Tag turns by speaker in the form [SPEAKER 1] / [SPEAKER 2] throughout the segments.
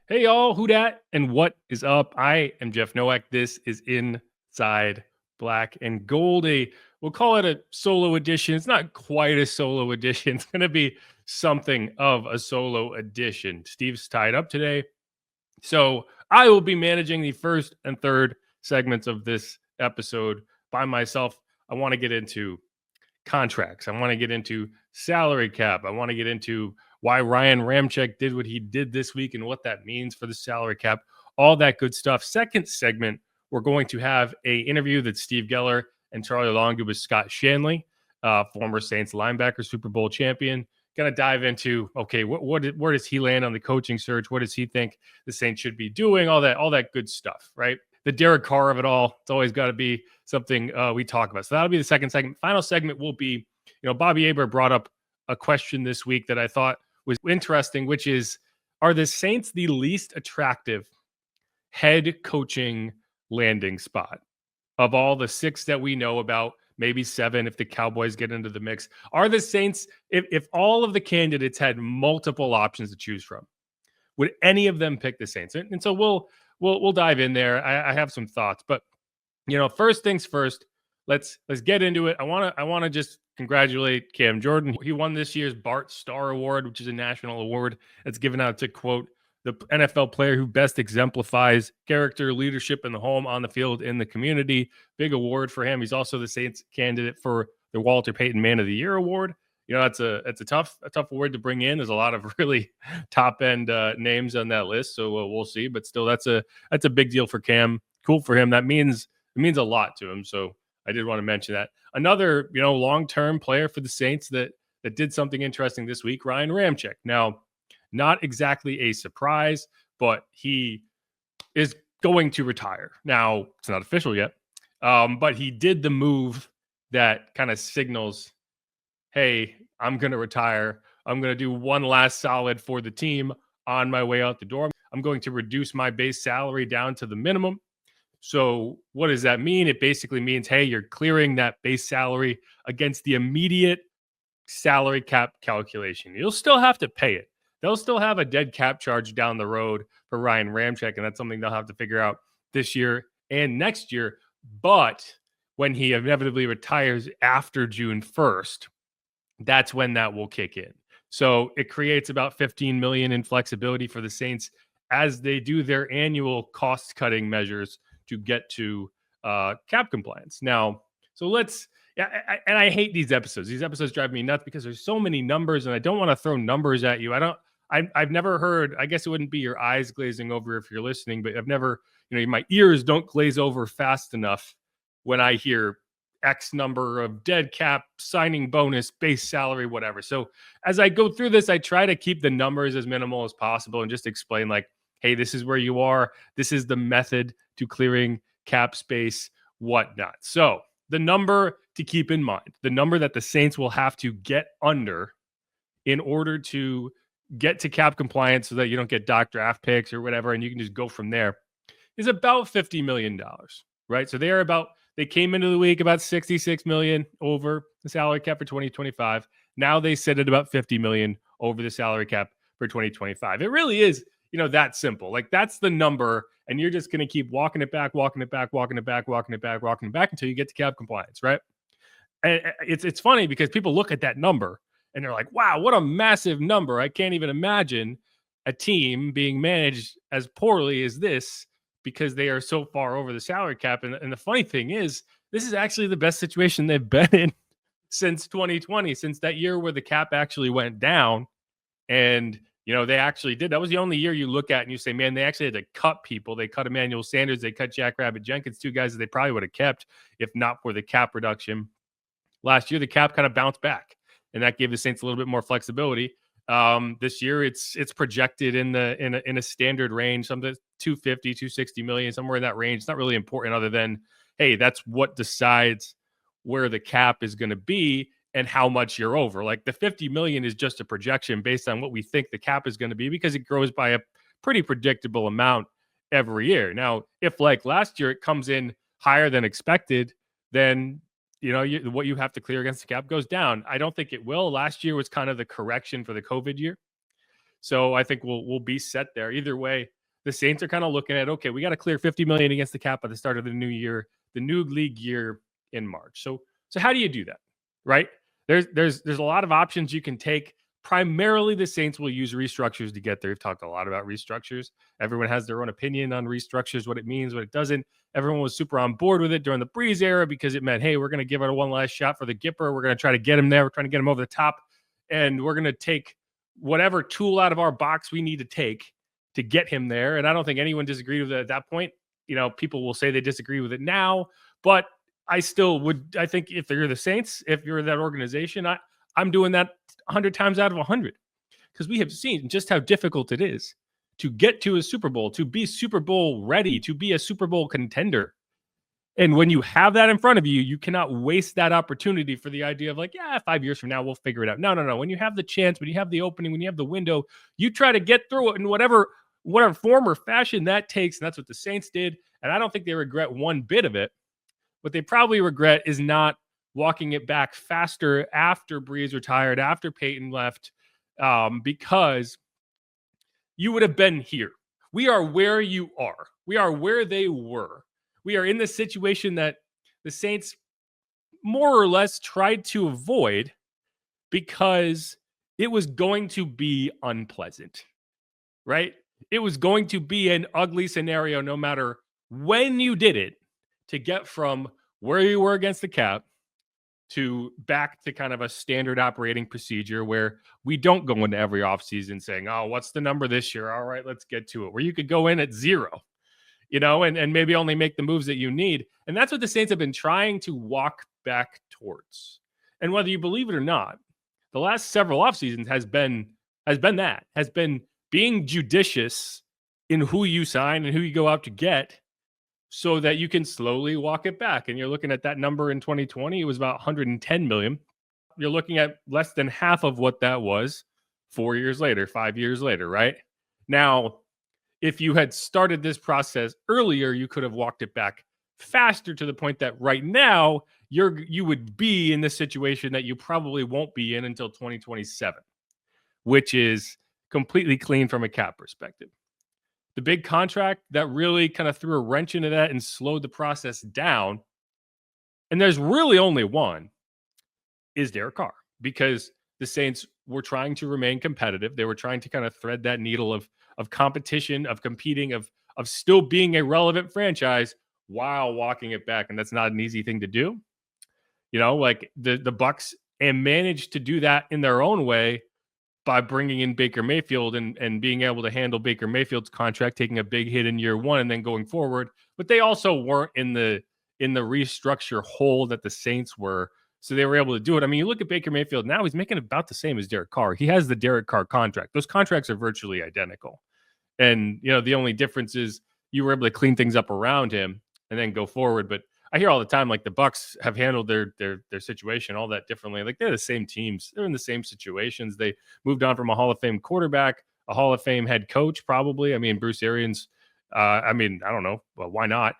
[SPEAKER 1] Hey y'all, who dat and what is up? I am Jeff Nowak. This is Inside Black and Gold. We'll call it a solo edition. It's not quite a solo edition. It's going to be something of a solo edition. Steve's tied up today, so I will be managing the first and third segments of this episode by myself. I want to get into contracts. I want to get into salary cap. I want to get into why Ryan Ramczyk did what he did this week and what that means for the salary cap, all that good stuff. Second segment, we're going to have a interview that Steve Geller and Charlie Long did with Scott Shanle, former Saints linebacker, Super Bowl champion. Going to dive into, okay, where does he land on the coaching search? What does he think the Saints should be doing? All that good stuff, right? The Derek Carr of it all. It's always got to be something we talk about. So that'll be the second segment. Final segment will be, Bobby Aber brought up a question this week that I thought was interesting, which is, are the Saints the least attractive head coaching landing spot of all the six that we know about? Maybe seven if the Cowboys get into the mix. Are the Saints, if all of the candidates had multiple options to choose from, would any of them pick the Saints? And so we'll dive in there. I have some thoughts, but first things first, let's get into it. I want to just congratulate Cam Jordan. He won this year's Bart Starr Award, which is a national award that's given out to, quote, the NFL player who best exemplifies character, leadership in the home, on the field, in the community. Big award for him. He's also the Saints candidate for the Walter Payton Man of the Year award. That's a tough award to bring in. There's a lot of really top end names on that list, so we'll see. But still, that's a big deal for Cam. Cool for him. It means a lot to him. So I did want to mention that. Another long term player for the Saints that did something interesting this week, Ryan Ramczyk. Now, not exactly a surprise, but he is going to retire. Now, it's not official yet, but he did the move that kind of signals, hey, I'm going to retire. I'm going to do one last solid for the team on my way out the door. I'm going to reduce my base salary down to the minimum. So what does that mean? It basically means, hey, you're clearing that base salary against the immediate salary cap calculation. You'll still have to pay it. They'll still have a dead cap charge down the road for Ryan Ramczyk, and that's something they'll have to figure out this year and next year. But when he inevitably retires after June 1st, that's when that will kick in. So it creates about $15 million in flexibility for the Saints as they do their annual cost-cutting measures to get to cap compliance. Now, so and I hate these episodes. These episodes drive me nuts because there's so many numbers, and I don't want to throw numbers at you. I've never heard, I guess it wouldn't be your eyes glazing over if you're listening, but I've never, my ears don't glaze over fast enough when I hear X number of dead cap, signing bonus, base salary, whatever. So as I go through this, I try to keep the numbers as minimal as possible and just explain, like, hey, this is where you are. This is the method to clearing cap space, whatnot. So the number to keep in mind, the number that the Saints will have to get under in order to get to cap compliance so that you don't get dock draft picks or whatever, and you can just go from there, is about $50 million, right? So they came into the week about $66 million over the salary cap for 2025. Now they sit at about $50 million over the salary cap for 2025. It really is, that simple. Like, that's the number, and you're just going to keep walking it back until you get to cap compliance, right? And it's funny because people look at that number and they're like, wow, what a massive number. I can't even imagine a team being managed as poorly as this because they are so far over the salary cap. And the funny thing is, this is actually the best situation they've been in since 2020, since that year where the cap actually went down. And, they actually did. That was the only year you look at and you say, man, they actually had to cut people. They cut Emmanuel Sanders. They cut Jack Rabbit Jenkins, two guys that they probably would have kept if not for the cap reduction. Last year, the cap kind of bounced back, and that gave the Saints a little bit more flexibility. This year, it's projected in a standard range, something 250, 260 million, somewhere in that range. It's not really important other than, hey, that's what decides where the cap is going to be and how much you're over. Like, the 50 million is just a projection based on what we think the cap is going to be because it grows by a pretty predictable amount every year. Now, if like last year it comes in higher than expected, then what you have to clear against the cap goes down. I don't think it will. Last year was kind of the correction for the COVID year. So I think we'll be set there. Either way, the Saints are kind of looking at, okay, we got to clear 50 million against the cap at the start of the new year, the new league year in March. So how do you do that? Right? There's a lot of options you can take. Primarily, the Saints will use restructures to get there. We've talked a lot about restructures. Everyone has their own opinion on restructures, what it means, what it doesn't. Everyone was super on board with it during the Breeze era because it meant, hey, we're going to give it a one last shot for the Gipper. We're going to try to get him there. We're trying to get him over the top. And we're going to take whatever tool out of our box we need to take to get him there. And I don't think anyone disagreed with it at that point. People will say they disagree with it now, but I still would. I think if you're the Saints, if you're that organization, I'm doing that 100 times out of 100 because we have seen just how difficult it is to get to a Super Bowl, to be Super Bowl ready, to be a Super Bowl contender. And when you have that in front of you, you cannot waste that opportunity for the idea of 5 years from now, we'll figure it out. No. When you have the chance, when you have the opening, when you have the window, you try to get through it in whatever form or fashion that takes. And that's what the Saints did. And I don't think they regret one bit of it. What they probably regret is not walking it back faster after Breeze retired, after Peyton left, because you would have been here. We are where you are. We are where they were. We are in the situation that the Saints more or less tried to avoid because it was going to be unpleasant, right? It was going to be an ugly scenario no matter when you did it to get from where you were against the cap to back to kind of a standard operating procedure where we don't go into every offseason saying, oh, what's the number this year? All right, let's get to it. Where you could go in at 0, and maybe only make the moves that you need. And that's what the Saints have been trying to walk back towards. And whether you believe it or not, the last several off seasons has been being judicious in who you sign and who you go out to get so that you can slowly walk it back. And you're looking at that number in 2020, it was about 110 million. You're looking at less than half of what that was 4 years later, 5 years later, right? Now, if you had started this process earlier, you could have walked it back faster to the point that right now you would be in this situation that you probably won't be in until 2027, which is completely clean from a cap perspective. The big contract that really kind of threw a wrench into that and slowed the process down, and there's really only one, is Derek Carr, because the Saints were trying to remain competitive. They were trying to kind of thread that needle of competition, of competing, of still being a relevant franchise while walking it back. And that's not an easy thing to do. The Bucs and managed to do that in their own way by bringing in Baker Mayfield and being able to handle Baker Mayfield's contract, taking a big hit in year one and then going forward. But they also weren't in the restructure hole that the Saints were. So they were able to do it. I mean, you look at Baker Mayfield now, he's making about the same as Derek Carr. He has the Derek Carr contract. Those contracts are virtually identical. And, the only difference is you were able to clean things up around him and then go forward. But I hear all the time, the Bucs have handled their situation all that differently. They're the same teams. They're in the same situations. They moved on from a Hall of Fame quarterback, a Hall of Fame head coach, probably. I mean, Bruce Arians, I don't know. Well, why not?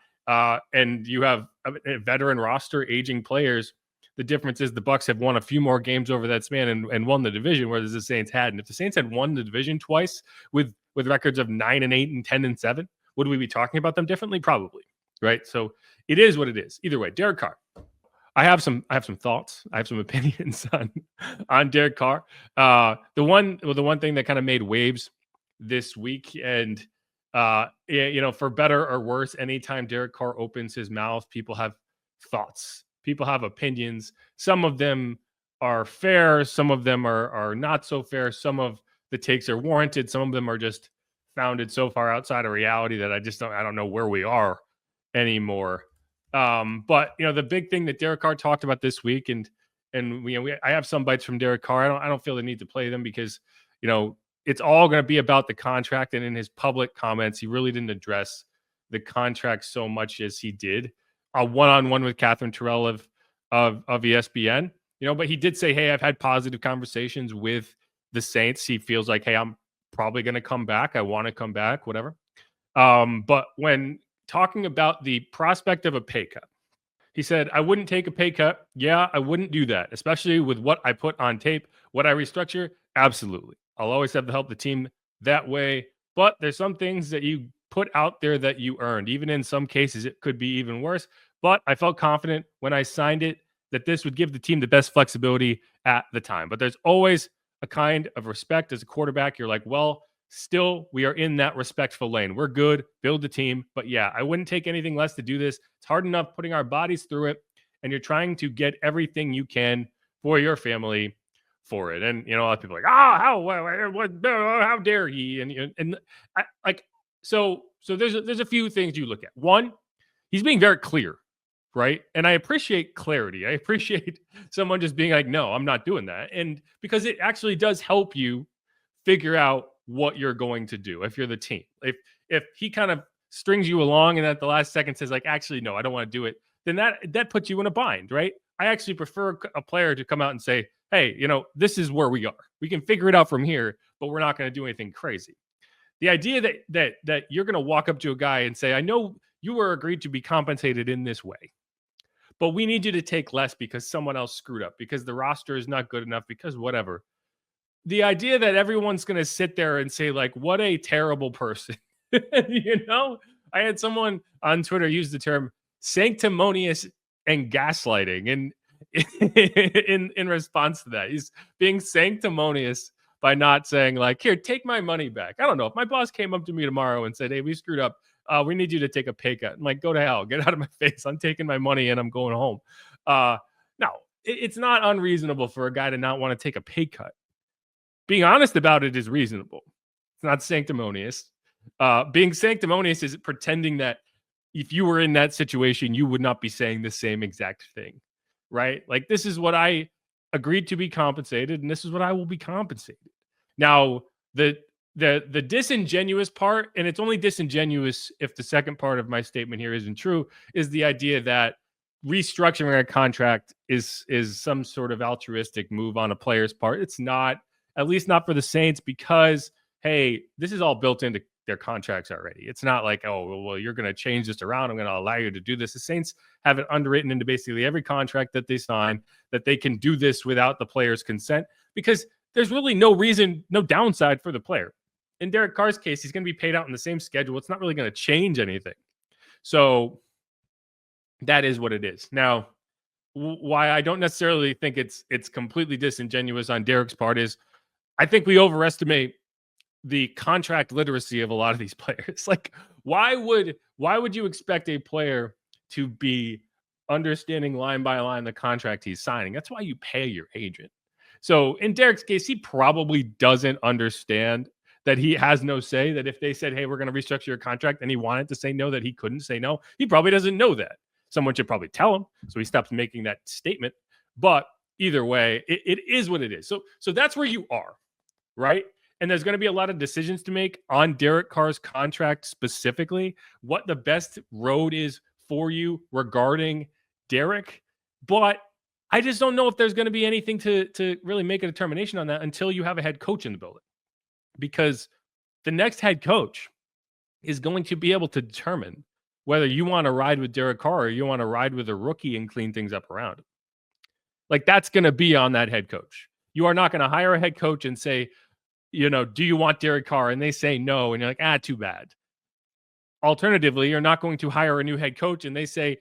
[SPEAKER 1] And you have a veteran roster, aging players. The difference is the Bucs have won a few more games over that span and won the division, whereas the Saints hadn't. If the Saints had won the division twice with records of 9-8 and 10-7, would we be talking about them differently? Probably, right? So it is what it is. Either way, Derek Carr. I have some thoughts. I have some opinions on Derek Carr. The one thing that kind of made waves this week, and for better or worse, anytime Derek Carr opens his mouth, people have thoughts. People have opinions. Some of them are fair. Some of them are not so fair. Some of the takes are warranted. Some of them are just founded so far outside of reality that I don't know where we are anymore. But the big thing that Derek Carr talked about this week, and I have some bites from Derek Carr. I don't feel the need to play them because it's all going to be about the contract. And in his public comments, he really didn't address the contract so much as he did a one-on-one with Catherine Terrell of ESPN. But he did say, hey, I've had positive conversations with the Saints. He feels like, hey, I'm probably going to come back. I want to come back, whatever. But when talking about the prospect of a pay cut, he said, I wouldn't take a pay cut. Yeah, I wouldn't do that, especially with what I put on tape. Would I restructure? Absolutely. I'll always have to help the team that way. But there's some things that you put out there that you earned. Even in some cases, it could be even worse. But I felt confident when I signed it that this would give the team the best flexibility at the time. But there's always a kind of respect as a quarterback. You're like, well, still, we are in that respectful lane. We're good, build the team. But yeah, I wouldn't take anything less to do this. It's hard enough putting our bodies through it, and you're trying to get everything you can for your family for it. And, a lot of people are like, how dare he? And I, like, so there's a few things you look at. One, he's being very clear, right? And I appreciate clarity. I appreciate someone just being like, no, I'm not doing that. And because it actually does help you figure out what you're going to do if you're the team. If he kind of strings you along and at the last second says like, actually, no, I don't want to do it, then that puts you in a bind, right? I actually prefer a player to come out and say, hey, this is where we are. We can figure it out from here, but we're not going to do anything crazy. The idea that you're going to walk up to a guy and say, I know you were agreed to be compensated in this way, but we need you to take less because someone else screwed up, because the roster is not good enough, because whatever. The idea that everyone's going to sit there and say, like, what a terrible person. I had someone on Twitter use the term sanctimonious and gaslighting. And in response to that, he's being sanctimonious by not saying, like, here, take my money back. I don't know. If my boss came up to me tomorrow and said, hey, we screwed up, we need you to take a pay cut. I'm like, go to hell. Get out of my face. I'm taking my money and I'm going home. No, it's not unreasonable for a guy to not want to take a pay cut. Being honest about it is reasonable. It's not sanctimonious. Being sanctimonious is pretending that if you were in that situation, you would not be saying the same exact thing, right? Like, this is what I agreed to be compensated, and this is what I will be compensated. Now, the disingenuous part, and it's only disingenuous if the second part of my statement here isn't true, is the idea that restructuring a contract is some sort of altruistic move on a player's part. It's not. At least not for the Saints, because, hey, this is all built into their contracts already. It's not like, oh, well, you're going to change this around. I'm going to allow you to do this. The Saints have it underwritten into basically every contract that they sign that they can do this without the player's consent, because there's really no reason, no downside for the player. In Derek Carr's case, he's going to be paid out on the same schedule. It's not really going to change anything. So that is what it is. Now, why I don't necessarily think it's completely disingenuous on Derek's part is, I think we overestimate the contract literacy of a lot of these players. Like, why would you expect a player to be understanding line by line the contract he's signing? That's why you pay your agent. So in Derek's case, he probably doesn't understand that he has no say, that if they said, hey, we're going to restructure your contract, and he wanted to say no, that he couldn't say no. He probably doesn't know that. Someone should probably tell him, so he stops making that statement. But either way, it is what it is. So that's where you are. Right? And there's going to be a lot of decisions to make on Derek Carr's contract specifically, what the best road is for you regarding Derek. But I just don't know if there's going to be anything to really make a determination on that until you have a head coach in the building. Because the next head coach is going to be able to determine whether you want to ride with Derek Carr or you want to ride with a rookie and clean things up around him. Like, that's going to be on that head coach. You are not going to hire a head coach and say, do you want Derek Carr? And they say no. And you're like, too bad. Alternatively, you're not going to hire a new head coach and they say,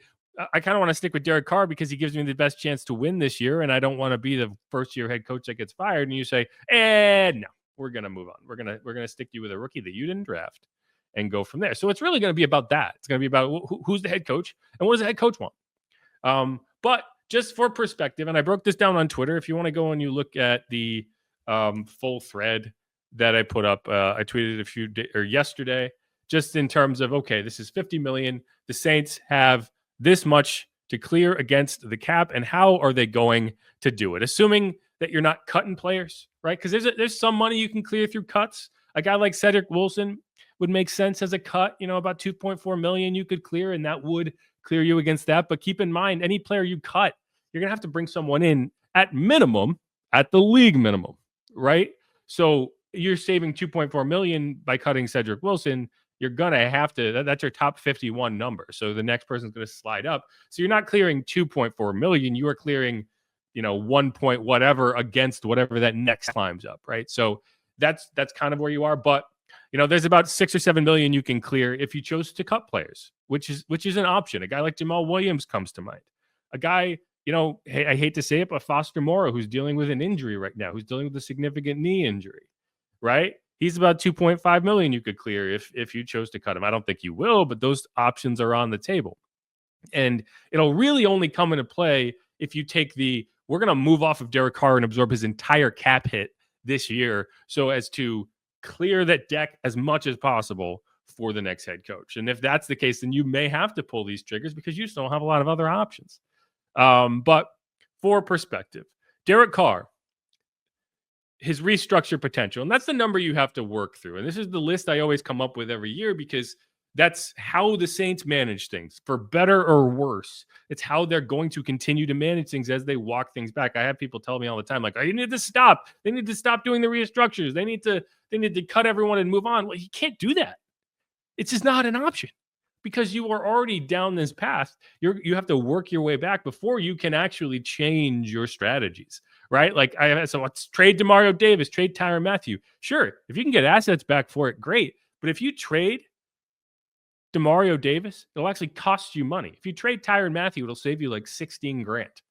[SPEAKER 1] I kind of want to stick with Derek Carr because he gives me the best chance to win this year. And I don't want to be the first year head coach that gets fired. And you say, no, we're going to move on. We're going to stick you with a rookie that you didn't draft and go from there. So it's really going to be about that. It's going to be about who's the head coach and what does the head coach want? But just for perspective, and I broke this down on Twitter. If you want to go and you look at the full thread that I put up, I tweeted yesterday, just in terms of, okay, this is $50 million. The Saints have this much to clear against the cap, and how are they going to do it? Assuming that you're not cutting players, right? Because there's some money you can clear through cuts. A guy like Cedric Wilson would make sense as a cut, about $2.4 million you could clear, and that would clear you against that. But keep in mind, any player you cut, you're going to have to bring someone in at minimum, at the league minimum, right? So you're saving $2.4 million by cutting Cedric Wilson. You're going to have to, that's your top 51 number. So the next person's going to slide up. So you're not clearing $2.4 million. You are clearing, 1 point whatever against whatever that next climbs up, right? So that's kind of where you are. But there's about 6 or 7 million you can clear if you chose to cut players, which is an option. A guy like Jamal Williams comes to mind. A guy, hey, I hate to say it, but Foster Moreau, who's dealing with an injury right now, who's dealing with a significant knee injury, right? He's about 2.5 million you could clear if you chose to cut him. I don't think you will, but those options are on the table. And it'll really only come into play if you take we're going to move off of Derek Carr and absorb his entire cap hit this year so as to clear that deck as much as possible for the next head coach. And if that's the case, then you may have to pull these triggers because you just don't have a lot of other options. But for perspective, Derek Carr, his restructure potential, and that's the number you have to work through. And this is the list I always come up with every year because that's how the Saints manage things, for better or worse. It's how they're going to continue to manage things as they walk things back. I have people tell me all the time, like, "Oh, you need to stop. They need to stop doing the restructures. They need to cut everyone and move on." Well, you can't do that. It's just not an option because you are already down this path. You have to work your way back before you can actually change your strategies, right? Like, so let's trade DeMario Davis, trade Tyrann Mathieu. Sure, if you can get assets back for it, great. But if you trade DeMario Davis, it'll actually cost you money. If you trade Tyrann Mathieu, it'll save you like 16 grand.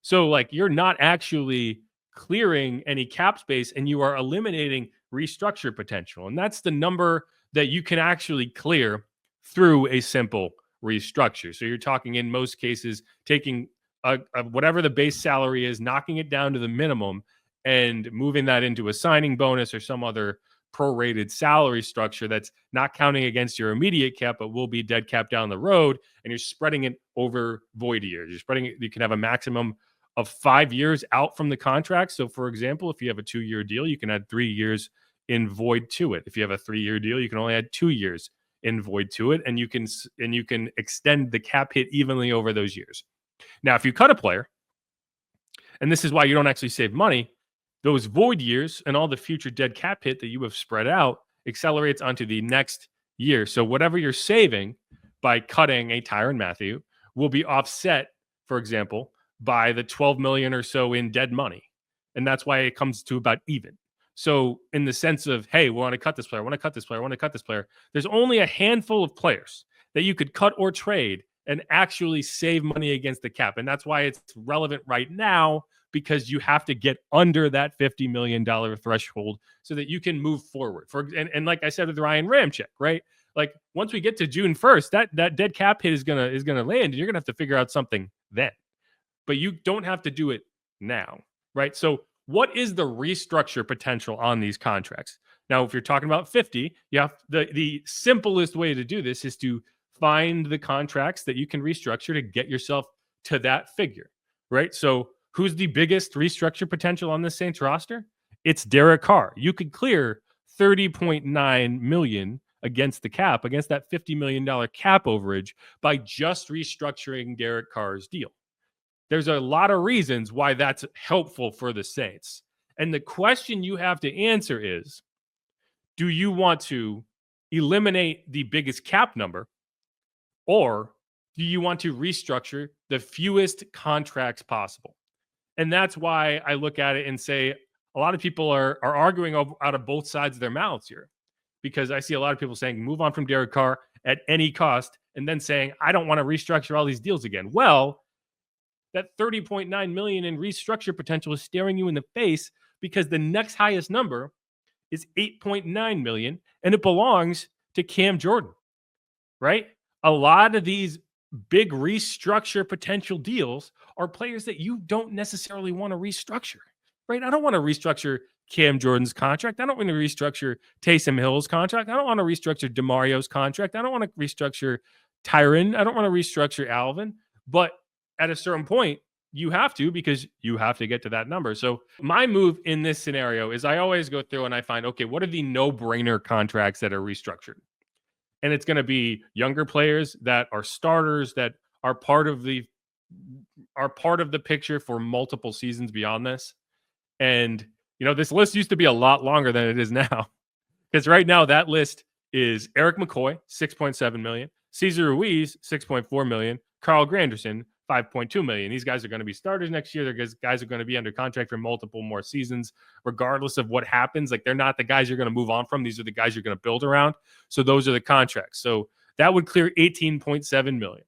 [SPEAKER 1] So like you're not actually clearing any cap space and you are eliminating restructure potential. And that's the number that you can actually clear through a simple restructure. So you're talking in most cases, taking whatever the base salary is, knocking it down to the minimum and moving that into a signing bonus or some other prorated salary structure that's not counting against your immediate cap, but will be dead cap down the road. And you're spreading it over void years. You can have a maximum of 5 years out from the contract. So for example, if you have a 2-year deal, you can add 3 years in void to it. If you have a 3-year deal, you can only add 2 years in void to it. And you can extend the cap hit evenly over those years. Now, if you cut a player, and this is why you don't actually save money, those void years and all the future dead cap hit that you have spread out accelerates onto the next year. So whatever you're saving by cutting a Tyrann Mathieu will be offset, for example, by the 12 million or so in dead money. And that's why it comes to about even. So in the sense of, hey, we want to cut this player, I want to cut this player, I want to cut this player, there's only a handful of players that you could cut or trade and actually save money against the cap. And that's why it's relevant right now, because you have to get under that $50 million threshold so that you can move forward. And like I said with Ryan Ramczyk, right? Like once we get to June 1st, that dead cap hit is gonna land, and you're gonna have to figure out something then. But you don't have to do it now, right? So what is the restructure potential on these contracts? Now, if you're talking about 50, you have the simplest way to do this is to find the contracts that you can restructure to get yourself to that figure, right? So who's the biggest restructure potential on the Saints roster? It's Derek Carr. You could clear $30.9 million against the cap, against that $50 million cap overage by just restructuring Derek Carr's deal. There's a lot of reasons why that's helpful for the Saints. And the question you have to answer is, do you want to eliminate the biggest cap number, or do you want to restructure the fewest contracts possible? And that's why I look at it and say a lot of people are arguing out of both sides of their mouths here, because I see a lot of people saying move on from Derek Carr at any cost, and then saying I don't want to restructure all these deals again. Well, that $30.9 million in restructure potential is staring you in the face, because the next highest number is $8.9 million, and it belongs to Cam Jordan, right? A lot of these big restructure potential deals are players that you don't necessarily want to restructure, right? I don't want to restructure Cam Jordan's contract. I don't want to restructure Taysom Hill's contract. I don't want to restructure DeMario's contract. I don't want to restructure Tyrann. I don't want to restructure Alvin. But at a certain point, you have to, because you have to get to that number. So my move in this scenario is I always go through and I find, okay, what are the no-brainer contracts that are restructured? And it's going to be younger players that are starters, that are part of the picture for multiple seasons beyond this. And, this list used to be a lot longer than it is now, because right now that list is Eric McCoy, $6.7 million, Cesar Ruiz, $6.4 million, Carl Granderson, $5.2 million. These guys are going to be starters next year. They're guys are going to be under contract for multiple more seasons, regardless of what happens. Like, they're not the guys you're going to move on from. These are the guys you're going to build around. So those are the contracts. So that would clear $18.7 million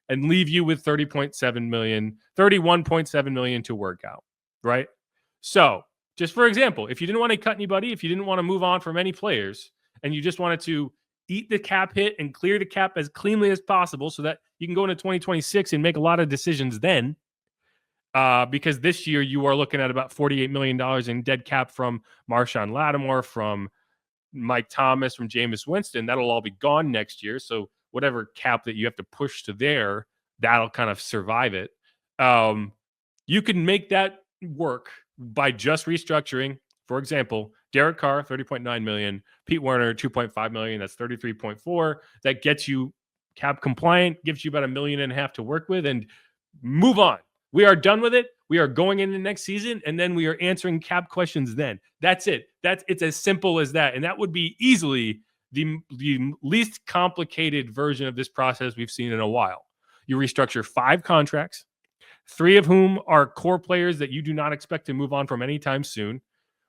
[SPEAKER 1] and leave you with $31.7 million to work out, right? So just for example, if you didn't want to cut anybody, if you didn't want to move on from any players, and you just wanted to eat the cap hit and clear the cap as cleanly as possible so that you can go into 2026 and make a lot of decisions then, because this year you are looking at about $48 million in dead cap from Marshawn Lattimore, from Mike Thomas, from Jameis Winston. That'll all be gone next year. So whatever cap that you have to push to there, that'll kind of survive it. You can make that work by just restructuring. For example, Derek Carr, $30.9 million, Pete Werner, $2.5 million. That's $33.4. That gets you cap compliant, gives you about $1.5 million to work with, and move on. We are done with it. We are going into next season, and then we are answering cap questions then. That's it. It's as simple as that. And that would be easily the least complicated version of this process we've seen in a while. You restructure 5 contracts, 3 of whom are core players that you do not expect to move on from anytime soon.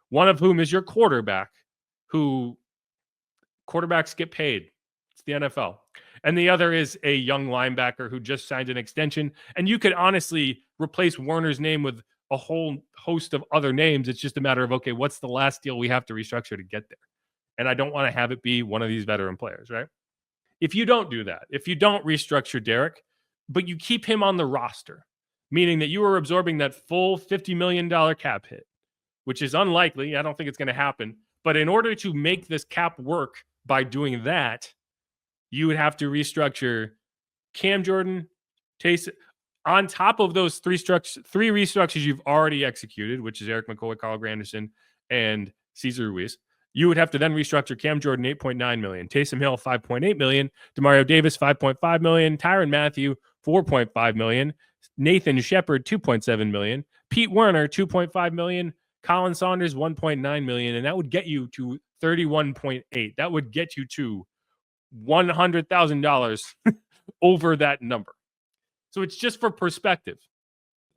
[SPEAKER 1] One of whom is your quarterback, who quarterbacks get paid. It's the NFL. And the other is a young linebacker who just signed an extension. And you could honestly replace Werner's name with a whole host of other names. It's just a matter of, okay, what's the last deal we have to restructure to get there? And I don't want to have it be one of these veteran players, right? If you don't do that, if you don't restructure Derek, but you keep him on the roster, meaning that you are absorbing that full $50 million cap hit, which is unlikely. I don't think it's going to happen. But in order to make this cap work by doing that, you would have to restructure Cam Jordan, Taysom, on top of those 3 restructures you've already executed, which is Eric McCoy, Carl Granderson, and Cesar Ruiz. You would have to then restructure Cam Jordan, $8.9 million, Taysom Hill, $5.8 million, Demario Davis, $5.5 million, Tyrann Mathieu, $4.5 million, Nathan Shepard, $2.7 million, Pete Werner, $2.5 million, Colin Saunders, $1.9 million, and that would get you to 31.8. That would get you to $100,000 over that number. So it's just for perspective.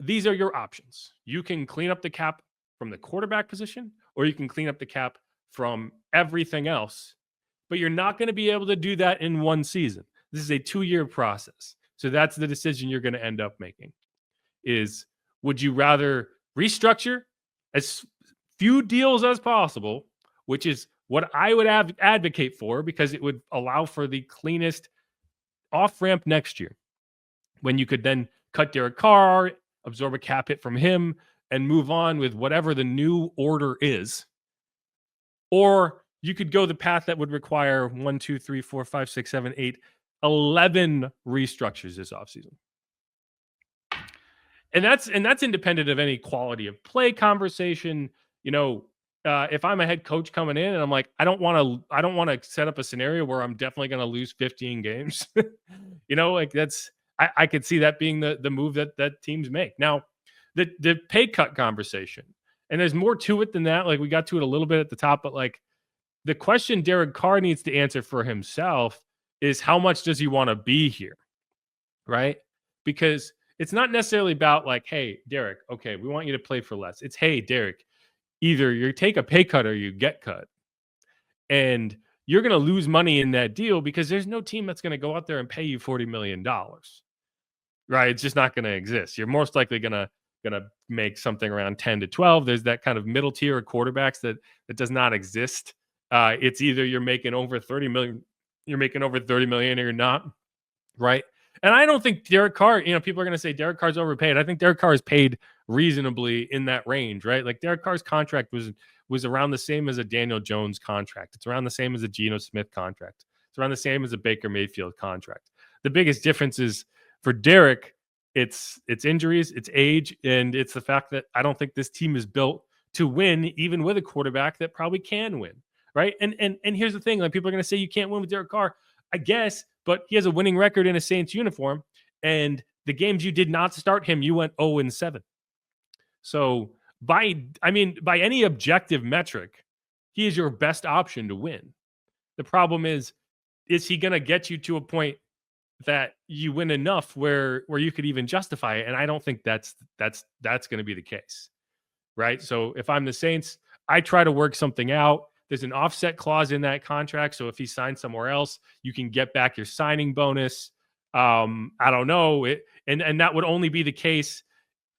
[SPEAKER 1] These are your options. You can clean up the cap from the quarterback position, or you can clean up the cap from everything else. But you're not going to be able to do that in one season. This is a 2-year process. So that's the decision you're going to end up making. Is, would you rather restructure as few deals as possible, which is what I would advocate for, because it would allow for the cleanest off-ramp next year, when you could then cut Derek Carr, absorb a cap hit from him, and move on with whatever the new order is. Or you could go the path that would require 1, 2, 3, 4, 5, 6, 7, 8, 11 restructures this offseason. And that's independent of any quality of play conversation. If I'm a head coach coming in and I'm like, I don't want to set up a scenario where I'm definitely going to lose 15 games. I could see that being the move that teams make. Now, the pay cut conversation, and there's more to it than that. Like, we got to it a little bit at the top, but like, the question Derek Carr needs to answer for himself is, how much does he want to be here? Right? Because it's not necessarily about like, hey, Derek, okay, we want you to play for less. It's, hey, Derek, either you take a pay cut or you get cut. And you're going to lose money in that deal because there's no team that's going to go out there and pay you $40 million. Right? It's just not going to exist. You're most likely going to make something around 10 to 12. There's that kind of middle tier of quarterbacks that does not exist. It's either you're making over 30 million, or you're not. Right? And I don't think Derek Carr, people are going to say Derek Carr's overpaid. I think Derek Carr is paid reasonably in that range, right? Like, Derek Carr's contract was around the same as a Daniel Jones contract. It's around the same as a Geno Smith contract. It's around the same as a Baker Mayfield contract. The biggest difference is for Derek, it's injuries, it's age, and it's the fact that I don't think this team is built to win, even with a quarterback that probably can win, right? And here's the thing: like, people are going to say you can't win with Derek Carr. I guess, but he has a winning record in a Saints uniform, and the games you did not start him, you went 0-7. So by any objective metric, he is your best option to win. The problem is he going to get you to a point that you win enough where you could even justify it. And I don't think that's going to be the case, right? So if I'm the Saints, I try to work something out. There's an offset clause in that contract, so if he signs somewhere else, you can get back your signing bonus. I don't know it, and that would only be the case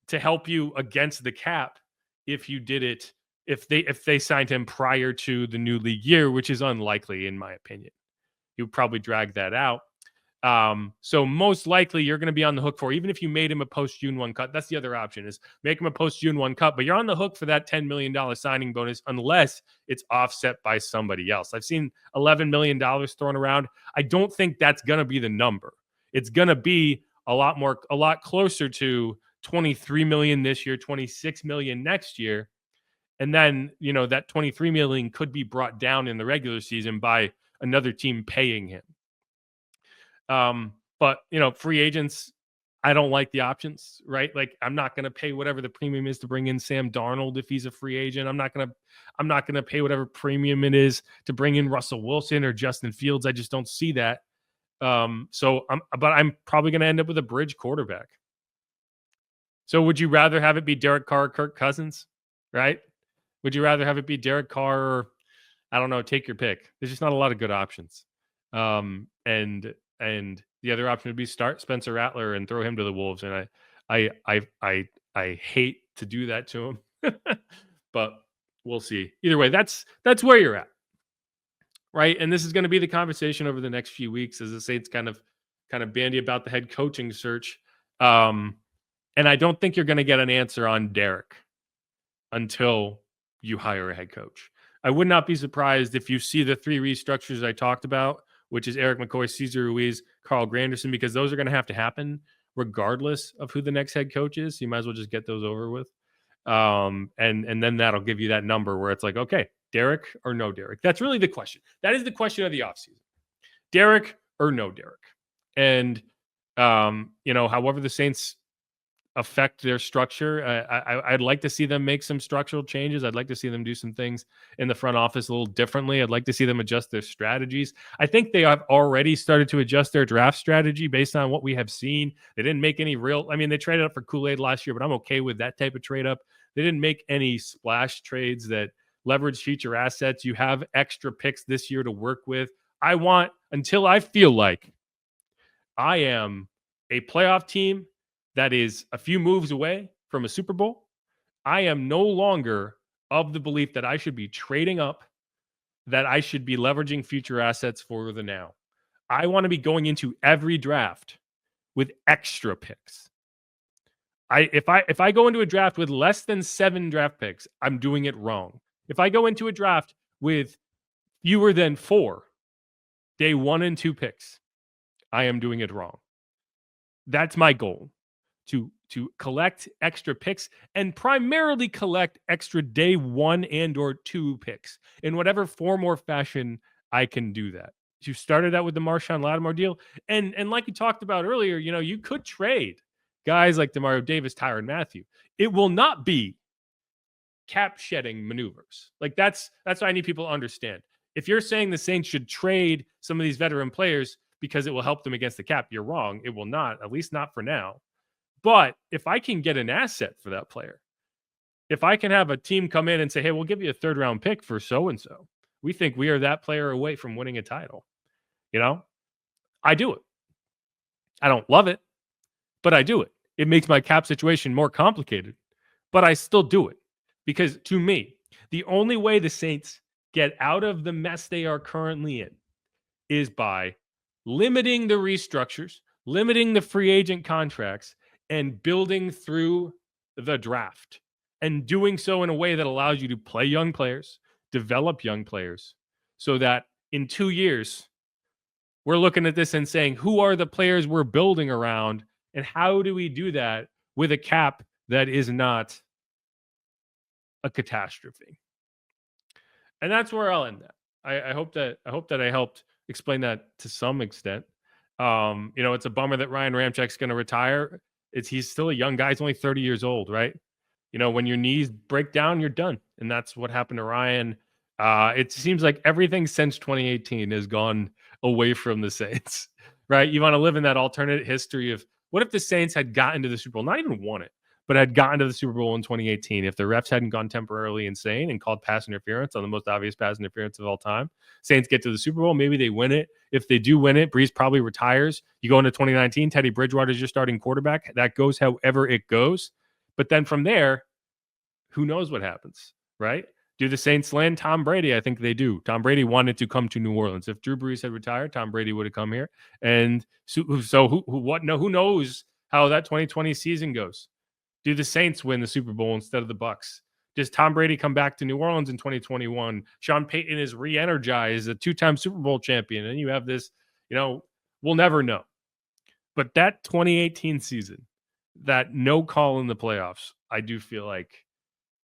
[SPEAKER 1] to help you against the cap if you did it if they signed him prior to the new league year, which is unlikely in my opinion. He would probably drag that out. So most likely you're going to be on the hook for, even if you made him a post June 1 cut. That's the other option, is make him a post June 1 cut, but you're on the hook for that $10 million signing bonus unless it's offset by somebody else. I've seen $11 million thrown around. I don't think that's going to be the number. It's going to be a lot closer to 23 million this year, 26 million next year. And then, that 23 million could be brought down in the regular season by another team paying him. But free agents, I don't like the options, right? Like, I'm not going to pay whatever the premium is to bring in Sam Darnold if he's a free agent. I'm not going to pay whatever premium it is to bring in Russell Wilson or Justin Fields. I just don't see that. But I'm probably going to end up with a bridge quarterback. So would you rather have it be Derek Carr or Kirk Cousins, right? Would you rather have it be Derek Carr or, I don't know, take your pick. There's just not a lot of good options. And the other option would be start Spencer Rattler and throw him to the Wolves. And I hate to do that to him, but we'll see. Either way, that's where you're at, right? And this is going to be the conversation over the next few weeks as the Saints kind of bandy about the head coaching search. And I don't think you're going to get an answer on Derek until you hire a head coach. I would not be surprised if you see the three restructures I talked about, which is Eric McCoy, Cesar Ruiz, Carl Granderson, because those are going to have to happen regardless of who the next head coach is. So you might as well just get those over with. And then that'll give you that number where it's like, okay, Derek or no Derek? That's really the question. That is the question of the offseason. Derek or no Derek? And, however the Saints affect their structure, I'd like to see them make some structural changes. I'd like to see them do some things in the front office a little differently. I'd like to see them adjust their strategies. I think they have already started to adjust their draft strategy based on what we have seen. They didn't make any they traded up for Kool-Aid last year, but I'm okay with that type of trade up. They didn't make any splash trades that leverage future assets. You have extra picks this year to work with. Until I feel like I am a playoff team that is a few moves away from a Super Bowl, I am no longer of the belief that I should be trading up, that I should be leveraging future assets for the now. I want to be going into every draft with extra picks. If I go into a draft with less than 7 draft picks, I'm doing it wrong. If I go into a draft with fewer than 4 day 1 and 2 picks, I am doing it wrong. That's my goal. To collect extra picks and primarily collect extra day 1 and or 2 picks in whatever form or fashion I can do that. You started out with the Marshawn Lattimore deal. And like you talked about earlier, you could trade guys like Demario Davis, Tyrann Mathieu. It will not be cap shedding maneuvers. Like that's what I need people to understand. If you're saying the Saints should trade some of these veteran players because it will help them against the cap, you're wrong. It will not, at least not for now. But if I can get an asset for that player, if I can have a team come in and say, hey, we'll give you a 3rd round pick for so-and-so, we think we are that player away from winning a title. I do it. I don't love it, but I do it. It makes my cap situation more complicated, but I still do it because to me, the only way the Saints get out of the mess they are currently in is by limiting the restructures, limiting the free agent contracts, and building through the draft and doing so in a way that allows you to play young players, develop young players, so that in 2 years, we're looking at this and saying, who are the players we're building around and how do we do that with a cap that is not a catastrophe? And that's where I'll end that. I hope that I helped explain that to some extent. It's a bummer that Ryan Ramczyk's going to retire. He's still a young guy. He's only 30 years old, right? When your knees break down, you're done. And that's what happened to Ryan. It seems like everything since 2018 has gone away from the Saints. right? You want to live in that alternate history of what if the Saints had gotten to the Super Bowl, not even won it, but had gotten to the Super Bowl in 2018 if the refs hadn't gone temporarily insane and called pass interference on the most obvious pass interference of all time. Saints get to the Super Bowl, maybe they win it. If they do win it, Breeze probably retires. You go into 2019, Teddy Bridgewater's your starting quarterback. That goes however it goes. But then from there, who knows what happens, right? Do the Saints land Tom Brady? I think they do. Tom Brady wanted to come to New Orleans. If Drew Brees had retired, Tom Brady would have come here. And so who knows how that 2020 season goes? Do the Saints win the Super Bowl instead of the Bucs? Does Tom Brady come back to New Orleans in 2021? Sean Payton is re-energized, a 2-time Super Bowl champion. And you have this, we'll never know. But that 2018 season, that no call in the playoffs, I do feel like,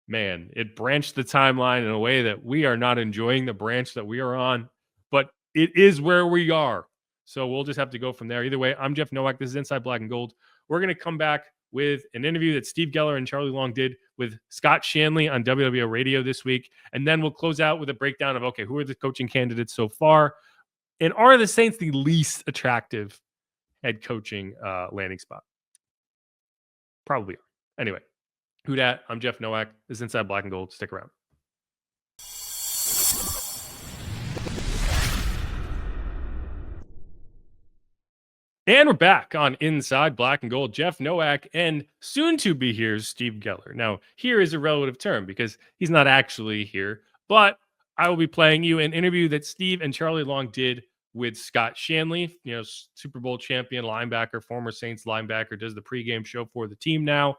[SPEAKER 1] man, it branched the timeline in a way that we are not enjoying the branch that we are on, but it is where we are. So we'll just have to go from there. Either way, I'm Jeff Nowak. This is Inside Black and Gold. We're going to come back with an interview that Steve Geller and Charlie Long did with Scott Shanle on WWO Radio this week. And then we'll close out with a breakdown of, okay, who are the coaching candidates so far? And are the Saints the least attractive head coaching landing spot? Probably are. Anyway. Who dat? I'm Jeff Nowak. This is Inside Black and Gold. Stick around. And we're back on Inside Black and Gold. Jeff Nowak and soon to be here, Steve Geller. Now, here is a relative term because he's not actually here, but I will be playing you an interview that Steve and Charlie Long did with Scott Shanle, Super Bowl champion linebacker, former Saints linebacker, does the pregame show for the team now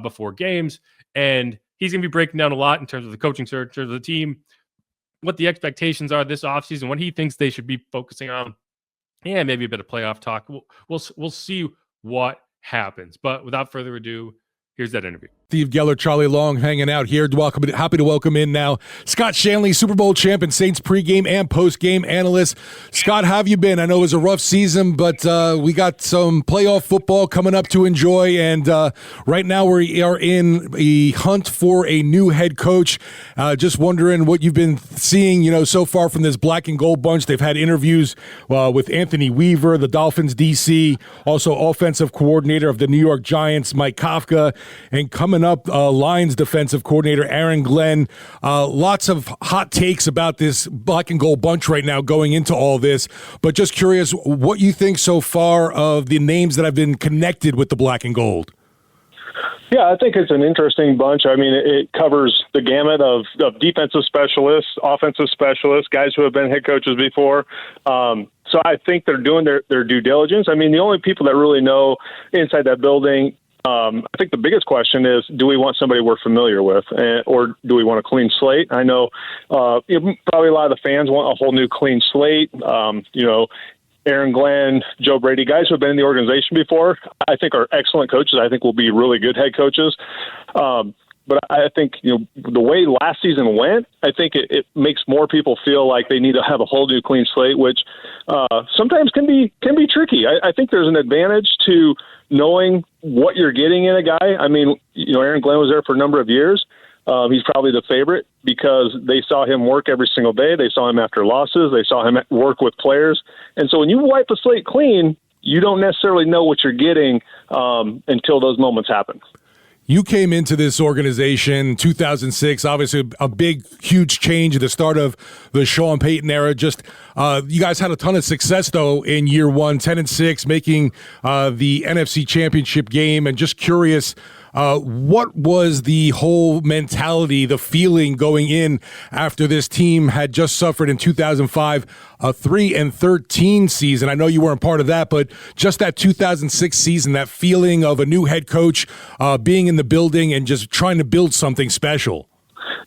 [SPEAKER 1] before games. And he's going to be breaking down a lot in terms of the coaching search of the team, what the expectations are this offseason, what he thinks they should be focusing on, and maybe a bit of playoff talk. We'll see what happens. But without further ado, here's that interview.
[SPEAKER 2] Steve Geller, Charlie Long hanging out here. Happy to welcome in now Scott Shanle, Super Bowl champ and Saints pregame and postgame analyst. Scott, how have you been? I know it was a rough season, but we got some playoff football coming up to enjoy, and right now we are in a hunt for a new head coach. Just wondering what you've been seeing, so far from this black and gold bunch. They've had interviews with Anthony Weaver, the Dolphins DC, also offensive coordinator of the New York Giants, Mike Kafka, and coming up, Lions defensive coordinator Aaron Glenn. Lots of hot takes about this black and gold bunch right now going into all this, but just curious what you think so far of the names that have been connected with the black and gold.
[SPEAKER 3] Yeah, I think it's an interesting bunch. I mean, it covers the gamut of defensive specialists, offensive specialists, guys who have been head coaches before. So I think they're doing their due diligence. I mean, the only people that really know inside that building, I think the biggest question is, do we want somebody we're familiar with, or do we want a clean slate? I know probably a lot of the fans want a whole new clean slate. Aaron Glenn, Joe Brady, guys who have been in the organization before, I think are excellent coaches. I think will be really good head coaches. But I think, the way last season went, I think it makes more people feel like they need to have a whole new clean slate, which sometimes can be tricky. I think there's an advantage to knowing what you're getting in a guy. I mean, Aaron Glenn was there for a number of years. He's probably the favorite because they saw him work every single day. They saw him after losses. They saw him work with players. And so when you wipe the slate clean, you don't necessarily know what you're getting until those moments happen.
[SPEAKER 2] You came into this organization in 2006, obviously a big, huge change at the start of the Sean Payton era. Just you guys had a ton of success, though, in year one, 10-6, making the NFC Championship game. And just curious, what was the whole mentality, the feeling going in after this team had just suffered in 2005 a 3-13 season? I know you weren't part of that, but just that 2006 season, that feeling of a new head coach being in the building and just trying to build something special.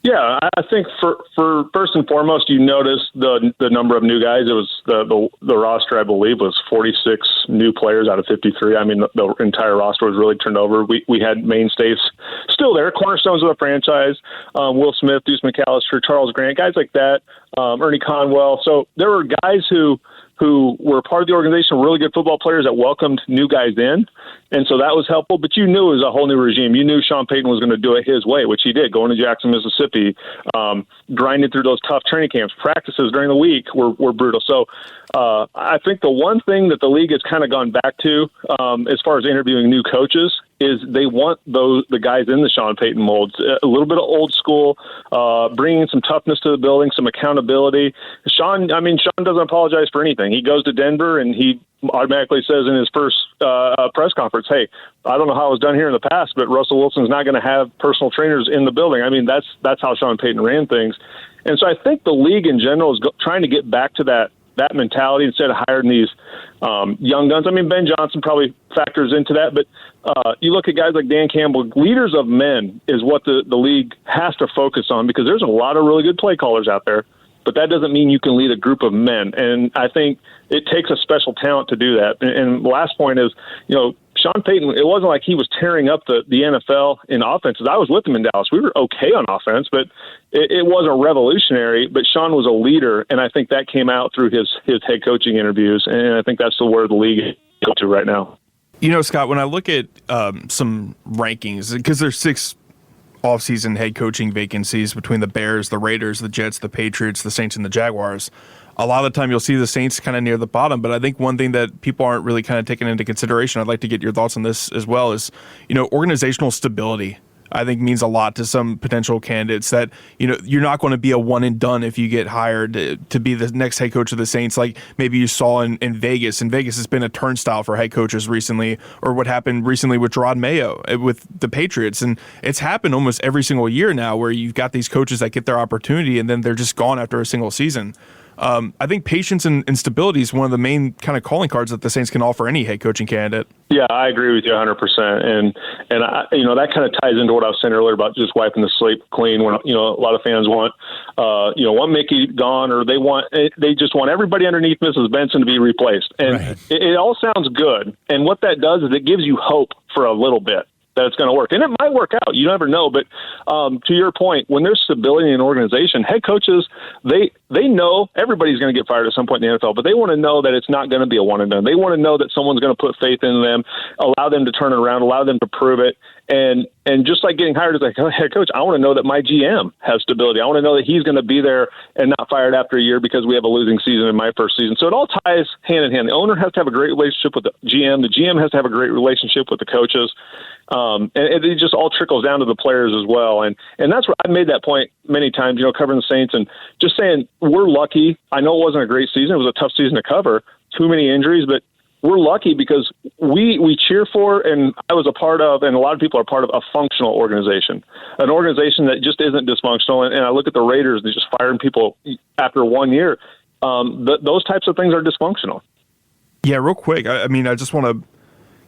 [SPEAKER 3] Yeah, I think for first and foremost, you notice the number of new guys. It was the roster, I believe, was 46 new players out of 53. I mean, the entire roster was really turned over. We had mainstays still there, cornerstones of the franchise, Will Smith, Deuce McAllister, Charles Grant, guys like that, Ernie Conwell. So there were guys who were part of the organization, really good football players that welcomed new guys in. And so that was helpful, but you knew it was a whole new regime. You knew Sean Payton was going to do it his way, which he did, going to Jackson, Mississippi, grinding through those tough training camps. Practices during the week were brutal. So I think the one thing that the league has kind of gone back to as far as interviewing new coaches is they want the guys in the Sean Payton molds, a little bit of old school, bringing some toughness to the building, some accountability. Sean doesn't apologize for anything. He goes to Denver and he automatically says in his first press conference, hey, I don't know how it was done here in the past, but Russell Wilson's not going to have personal trainers in the building. I mean, that's how Sean Payton ran things. And so I think the league in general is trying to get back to that mentality instead of hiring these young guns. I mean, Ben Johnson probably factors into that, but you look at guys like Dan Campbell, leaders of men is what the league has to focus on, because there's a lot of really good play callers out there, but that doesn't mean you can lead a group of men. And I think it takes a special talent to do that. And the last point is, Sean Payton, it wasn't like he was tearing up the NFL in offenses. I was with him in Dallas. We were okay on offense, but it wasn't revolutionary. But Sean was a leader, and I think that came out through his head coaching interviews, and I think that's where the league is going to right now.
[SPEAKER 4] Scott, when I look at some rankings, because there's 6 offseason head coaching vacancies between the Bears, the Raiders, the Jets, the Patriots, the Saints, and the Jaguars. A lot of the time you'll see the Saints kind of near the bottom, but I think one thing that people aren't really kind of taking into consideration, I'd like to get your thoughts on this as well, is, organizational stability, I think, means a lot to some potential candidates, that, you're not going to be a one and done if you get hired to be the next head coach of the Saints, like maybe you saw in Vegas. And Vegas has been a turnstile for head coaches recently, or what happened recently with Gerard Mayo with the Patriots. And it's happened almost every single year now, where you've got these coaches that get their opportunity and then they're just gone after a single season. I think patience and stability is one of the main kind of calling cards that the Saints can offer any head coaching candidate.
[SPEAKER 3] Yeah, I agree with you 100%. And I, that kind of ties into what I was saying earlier about just wiping the slate clean, when, a lot of fans want Mickey gone, or they just want everybody underneath Mrs. Benson to be replaced. And
[SPEAKER 2] right.
[SPEAKER 3] it all sounds good. And what that does is it gives you hope for a little bit that it's going to work. And it might work out. You never know. But to your point, when there's stability in an organization, head coaches, they know everybody's going to get fired at some point in the NFL, but they want to know that it's not going to be a one and done. They want to know that someone's going to put faith in them, allow them to turn it around, allow them to prove it. And just like getting hired as a head coach, I want to know that my GM has stability. I want to know that he's going to be there and not fired after a year because we have a losing season in my first season. So it all ties hand in hand. The owner has to have a great relationship with the GM. The GM has to have a great relationship with the coaches. And it just all trickles down to the players as well. And that's what I made that point many times, covering the Saints and just saying we're lucky. I know it wasn't a great season. It was a tough season to cover, too many injuries, but we're lucky because we cheer for, and I was a part of, and a lot of people are part of, a functional organization, an organization that just isn't dysfunctional. And I look at the Raiders, they're just firing people after 1 year. Those types of things are dysfunctional.
[SPEAKER 4] Yeah, real quick. I just want to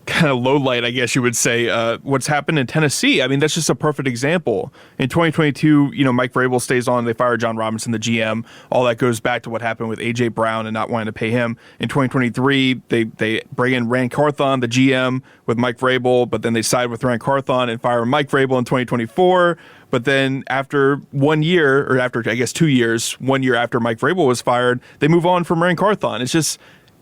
[SPEAKER 4] kind of low light, I guess you would say, what's happened in Tennessee. I mean, that's just a perfect example. In 2022, Mike Vrabel stays on. They fire John Robinson, the GM. All that goes back to what happened with A.J. Brown and not wanting to pay him. In 2023, they bring in Rand Carthon, the GM, with Mike Vrabel, but then they side with Rand Carthon and fire Mike Vrabel in 2024. But then after 1 year, or after, I guess, 2 years, 1 year after Mike Vrabel was fired, they move on from Rand Carthon.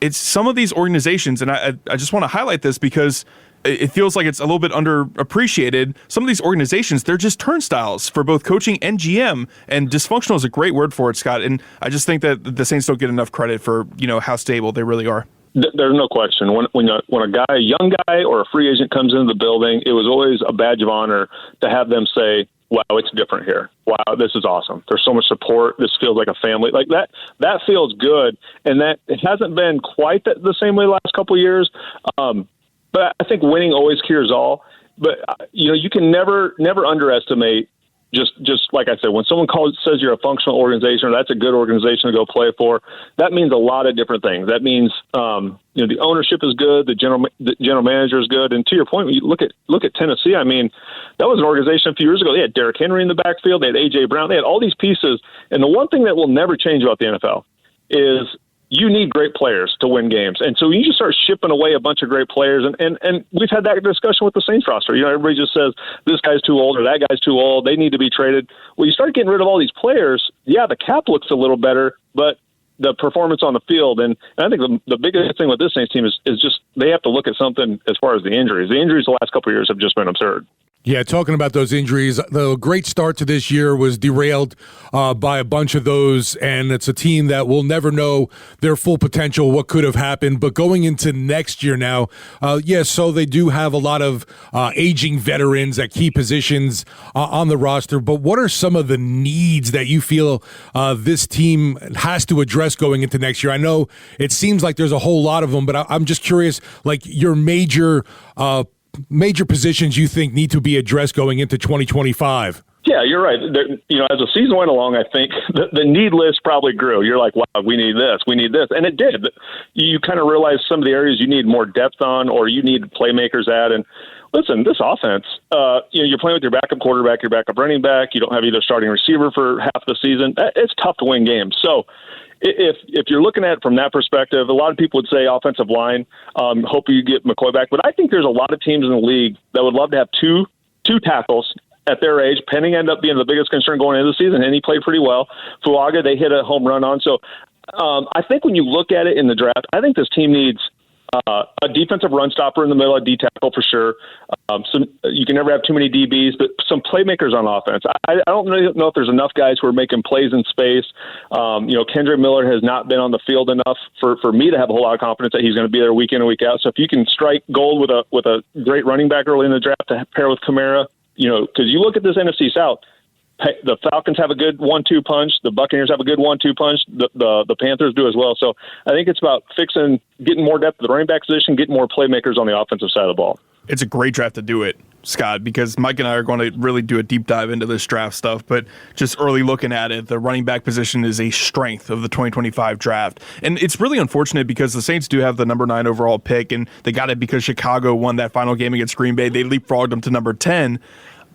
[SPEAKER 4] It's some of these organizations, and I just want to highlight this because it feels like it's a little bit underappreciated. Some of these organizations, they're just turnstiles for both coaching and GM, and dysfunctional is a great word for it, Scott. And I just think that the Saints don't get enough credit for, how stable they really are.
[SPEAKER 3] There's no question. When a young guy or a free agent comes into the building, it was always a badge of honor to have them say, wow, it's different here. Wow, this is awesome. There's so much support. This feels like a family. Like that feels good. And that it hasn't been quite the same way the last couple of years. But I think winning always cures all. But, you can never underestimate just like I said, when someone says you're a functional organization, or that's a good organization to go play for, that means a lot of different things. That means, the ownership is good, the general manager is good. And to your point, when you look at Tennessee, I mean, that was an organization a few years ago. They had Derek Henry in the backfield. They had A.J. Brown. They had all these pieces. And the one thing that will never change about the NFL is you need great players to win games. And so you just start shipping away a bunch of great players. And we've had that discussion with the Saints roster. Everybody just says, this guy's too old or that guy's too old. They need to be traded. Well, you start getting rid of all these players. Yeah, the cap looks a little better, but the performance on the field. And I think the biggest thing with this Saints team is just they have to look at something as far as the injuries. The injuries the last couple of years have just been absurd.
[SPEAKER 2] Yeah, talking about those injuries, the great start to this year was derailed by a bunch of those, and it's a team that will never know their full potential, what could have happened. But going into next year now, so they do have a lot of aging veterans at key positions on the roster. But what are some of the needs that you feel this team has to address going into next year? I know it seems like there's a whole lot of them, but I'm just curious, like your major positions you think need to be addressed going into 2025?
[SPEAKER 3] Yeah, you're right. As the season went along, I think the need list probably grew. You're like, wow, we need this. And it did. You kind of realize some of the areas you need more depth on or you need playmakers at. And listen, this offense, you're playing with your backup quarterback, your backup running back. You don't have either starting receiver for half the season. It's tough to win games. So if you're looking at it from that perspective, a lot of people would say offensive line, hope you get McCoy back. But I think there's a lot of teams in the league that would love to have two tackles at their age. Penning ended up being the biggest concern going into the season, and he played pretty well. Fuaga, they hit a home run on. So I think when you look at it in the draft, I think this team needs a defensive run stopper in the middle, a D tackle for sure. You can never have too many DBs, but some playmakers on offense. I don't really know if there's enough guys who are making plays in space. Kendrick Miller has not been on the field enough for me to have a whole lot of confidence that he's going to be there week in and week out. So if you can strike gold with a great running back early in the draft to pair with Kamara, because you look at this NFC South, the Falcons have a good 1-2 punch. The Buccaneers have a good 1-2 punch. The Panthers do as well. So I think it's about getting more depth at the running back position, getting more playmakers on the offensive side of the ball.
[SPEAKER 4] It's a great draft to do it, Scott, because Mike and I are going to really do a deep dive into this draft stuff. But just early looking at it, the running back position is a strength of the 2025 draft. And it's really unfortunate because the Saints do have the number 9 overall pick, and they got it because Chicago won that final game against Green Bay. They leapfrogged them to number 10.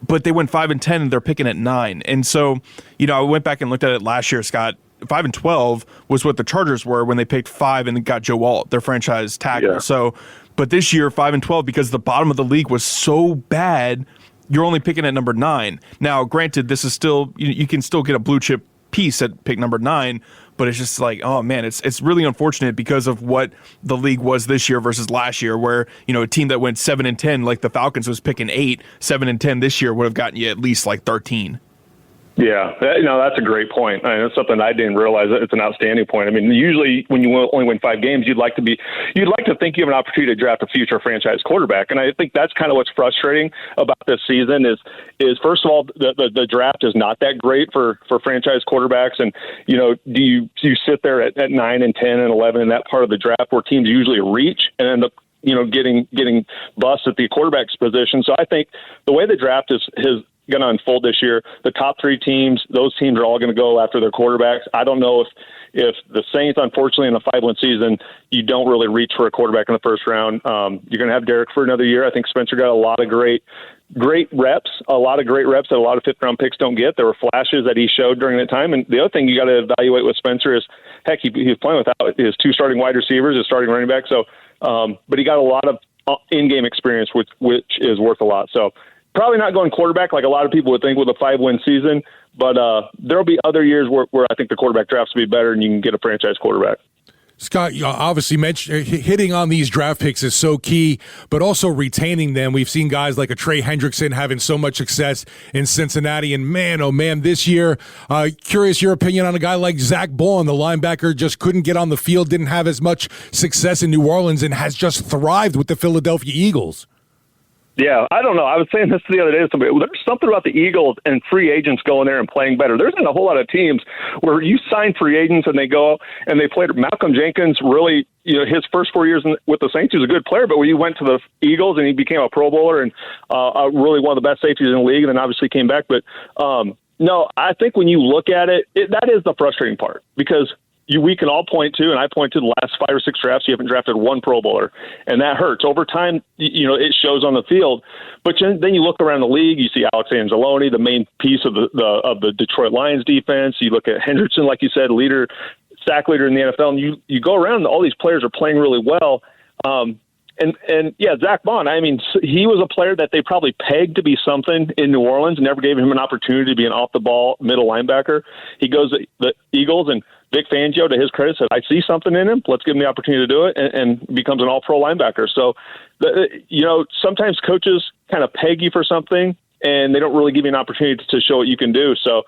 [SPEAKER 4] But they went 5-10 and they're picking at 9. And so, I went back and looked at it last year, Scott. 5-12 was what the Chargers were when they picked 5 and got Joe Alt, their franchise tackle. Yeah. So, but this year, 5-12, because the bottom of the league was so bad, you're only picking at number 9. Now, granted, this is still, you can still get a blue chip piece at pick number 9, but it's just like, oh man, it's really unfortunate because of what the league was this year versus last year, where a team that went 7-10 like the Falcons was picking 8, 7-10 this year would have gotten you at least like 13.
[SPEAKER 3] Yeah, that's a great point. I mean, it's something I didn't realize. It's an outstanding point. I mean, usually when you only win 5 games, you'd like to think you have an opportunity to draft a future franchise quarterback. And I think that's kind of what's frustrating about this season is first of all, the draft is not that great for franchise quarterbacks. And, do you sit there at 9 and 10 and 11 in that part of the draft where teams usually reach and end up, getting bust at the quarterback's position. So I think the way the draft is going to unfold this year, the top 3 teams, those teams are all going to go after their quarterbacks. I don't know if the Saints, unfortunately, in a 5-win season, you don't really reach for a quarterback in the first round. You're going to have Derek for another year. I think Spencer got a lot of great reps, that a lot of fifth-round picks don't get. There were flashes that he showed during that time. And the other thing you got to evaluate with Spencer is, heck, he was playing without his 2 starting wide receivers, his starting running back. So, but he got a lot of in-game experience, which is worth a lot. So, probably not going quarterback like a lot of people would think with a 5-win season, but there'll be other years where I think the quarterback drafts will be better and you can get a franchise quarterback.
[SPEAKER 2] Scott, you obviously mentioned hitting on these draft picks is so key, but also retaining them. We've seen guys like a Trey Hendrickson having so much success in Cincinnati, and man, oh man, this year, curious your opinion on a guy like Zach Bowen, the linebacker, just couldn't get on the field, didn't have as much success in New Orleans, and has just thrived with the Philadelphia Eagles.
[SPEAKER 3] Yeah, I don't know. I was saying this the other day to somebody. There's something about the Eagles and free agents going there and playing better. There's not a whole lot of teams where you sign free agents and they go and they played. Malcolm Jenkins really, his first 4 years with the Saints, he was a good player, but when he went to the Eagles and he became a Pro Bowler and really one of the best safeties in the league, and then obviously came back. But no, I think when you look at it, that is the frustrating part because we can all point to, and I point to the last 5 or 6 drafts, you haven't drafted one Pro Bowler, and that hurts. Over time, it shows on the field. But then you look around the league, you see Alex Anzalone, the main piece of the Detroit Lions defense. You look at Hendrickson, like you said, sack leader in the NFL, and you go around, all these players are playing really well. And yeah, Zach Bond, I mean, he was a player that they probably pegged to be something in New Orleans, never gave him an opportunity to be an off-the-ball middle linebacker. He goes to the Eagles, and Vic Fangio, to his credit, said, I see something in him. Let's give him the opportunity to do it, and becomes an all-pro linebacker. So, sometimes coaches kind of peg you for something, and they don't really give you an opportunity to show what you can do. So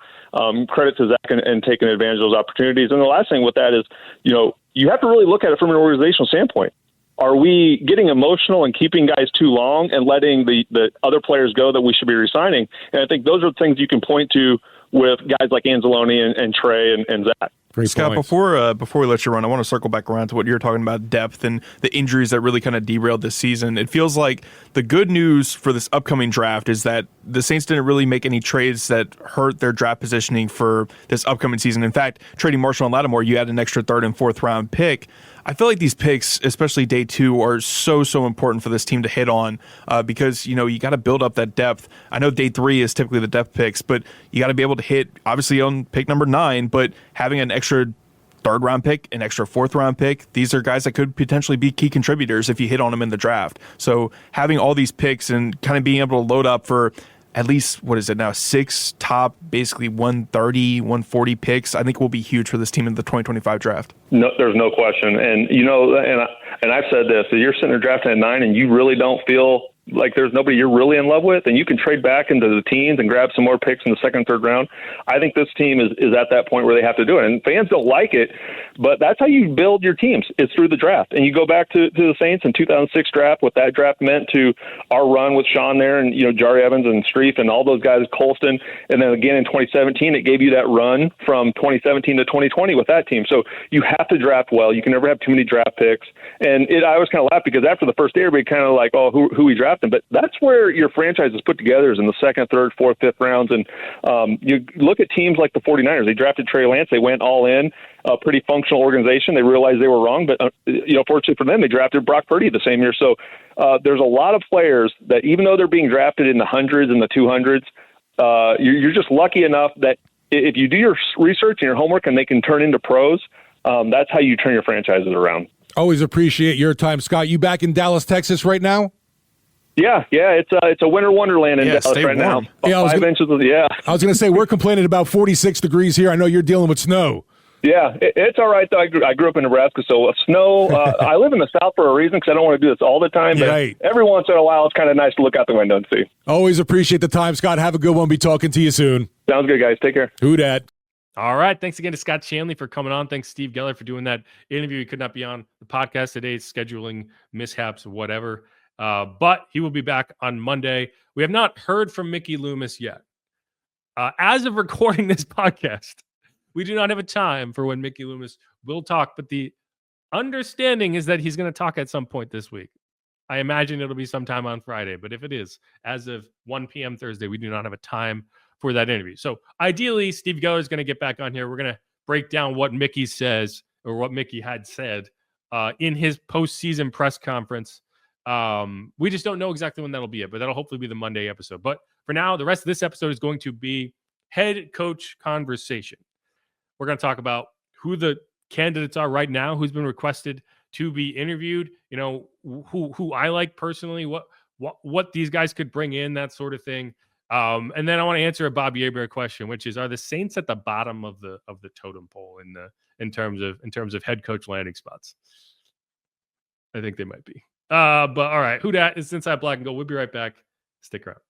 [SPEAKER 3] credit to Zach and taking advantage of those opportunities. And the last thing with that is, you have to really look at it from an organizational standpoint. Are we getting emotional and keeping guys too long and letting the other players go that we should be resigning? And I think those are the things you can point to with guys like Anzalone and Trey and Zach.
[SPEAKER 2] Great
[SPEAKER 4] Scott,
[SPEAKER 2] points.
[SPEAKER 4] before we let you run, I want to circle back around to what you're talking about, depth and the injuries that really kind of derailed this season. It feels like the good news for this upcoming draft is that the Saints didn't really make any trades that hurt their draft positioning for this upcoming season. In fact, trading Marshall and Lattimore, you had an extra 3rd and 4th round pick. I feel like these picks, especially day 2, are so important for this team to hit on because, you got to build up that depth. I know day 3 is typically the depth picks, but you got to be able to hit, obviously, on pick number 9, but having an extra 3rd round pick, an extra 4th round pick, these are guys that could potentially be key contributors if you hit on them in the draft. So having all these picks and kind of being able to load up for at least, 6 top, basically 130, 140 picks, I think will be huge for this team in the 2025 draft.
[SPEAKER 3] No, there's no question. And, and I've said this, if you're sitting there drafting at 9 and you really don't feel like there's nobody you're really in love with, and you can trade back into the teens and grab some more picks in the 2nd, 3rd round. I think this team is at that point where they have to do it. And fans don't like it, but that's how you build your teams. It's through the draft. And you go back to the Saints in 2006 draft, what that draft meant to our run with Sean there and, Jari Evans and Streif and all those guys, Colston. And then again in 2017, it gave you that run from 2017 to 2020 with that team. So you have to draft well. You can never have too many draft picks. And I always kind of laugh because after the first year, everybody kind of like, oh, who we drafted? But that's where your franchise is put together, is in the 2nd, 3rd, 4th, 5th rounds. And you look at teams like the 49ers. They drafted Trey Lance. They went all in, a pretty functional organization. They realized they were wrong, but fortunately for them, they drafted Brock Purdy the same year. So there's a lot of players that, even though they're being drafted in the hundreds and the 200s, you're just lucky enough that if you do your research and your homework and they can turn into pros, that's how you turn your franchises around.
[SPEAKER 2] Always appreciate your time, Scott. You back in Dallas, Texas right now?
[SPEAKER 3] Yeah, it's a winter wonderland in Dallas right
[SPEAKER 4] warm.
[SPEAKER 3] now. I was going
[SPEAKER 2] to say, we're complaining about 46 degrees here. I know you're dealing with snow.
[SPEAKER 3] Yeah, it's all right, though. I grew up in Nebraska, so snow, I live in the South for a reason because I don't want to do this all the time, but every once in a while it's kind of nice to look out the window and see.
[SPEAKER 2] Always appreciate the time, Scott. Have a good one. Be talking to you soon.
[SPEAKER 3] Sounds good, guys. Take care.
[SPEAKER 2] Who dat?
[SPEAKER 1] All right. Thanks again to Scott Shanle for coming on. Thanks, Steve Geller, for doing that interview. He could not be on the podcast today. Scheduling mishaps, whatever. But he will be back on Monday. We have not heard from Mickey Loomis yet. As of recording this podcast, we do not have a time for when Mickey Loomis will talk, but the understanding is that he's going to talk at some point this week. I imagine it'll be sometime on Friday, but if it is, as of 1 p.m. Thursday, we do not have a time for that interview. So ideally, Steve Geller is going to get back on here. We're going to break down what Mickey says, or what Mickey had said in his postseason press conference. We just don't know exactly when that'll be it, but that'll hopefully be the Monday episode. But for now, the rest of this episode is going to be head coach conversation. We're going to talk about who the candidates are right now, who's been requested to be interviewed, who I like personally, what these guys could bring in, that sort of thing. And then I want to answer a Bob Yeager question, which is, are the Saints at the bottom of the totem pole in terms of head coach landing spots? I think they might be. But all right, who dat is Inside Black and Gold. We'll be right back. Stick around.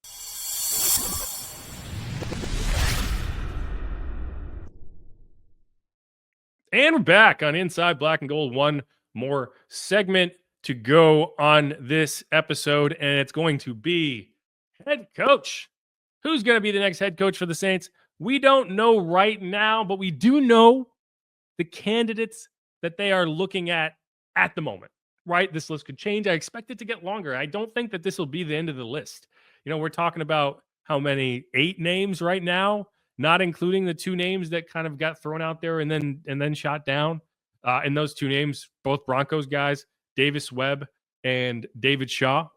[SPEAKER 1] And we're back on Inside Black and Gold. One more segment to go on this episode, and it's going to be head coach. Who's going to be the next head coach for the Saints? We don't know right now, but we do know the candidates that they are looking at the moment, right? This list could change. I expect it to get longer. I don't think that this will be the end of the list. We're talking about how many? 8 names right now, not including the 2 names that kind of got thrown out there and then shot down. And those 2 names, both Broncos guys, Davis Webb and David Shaw,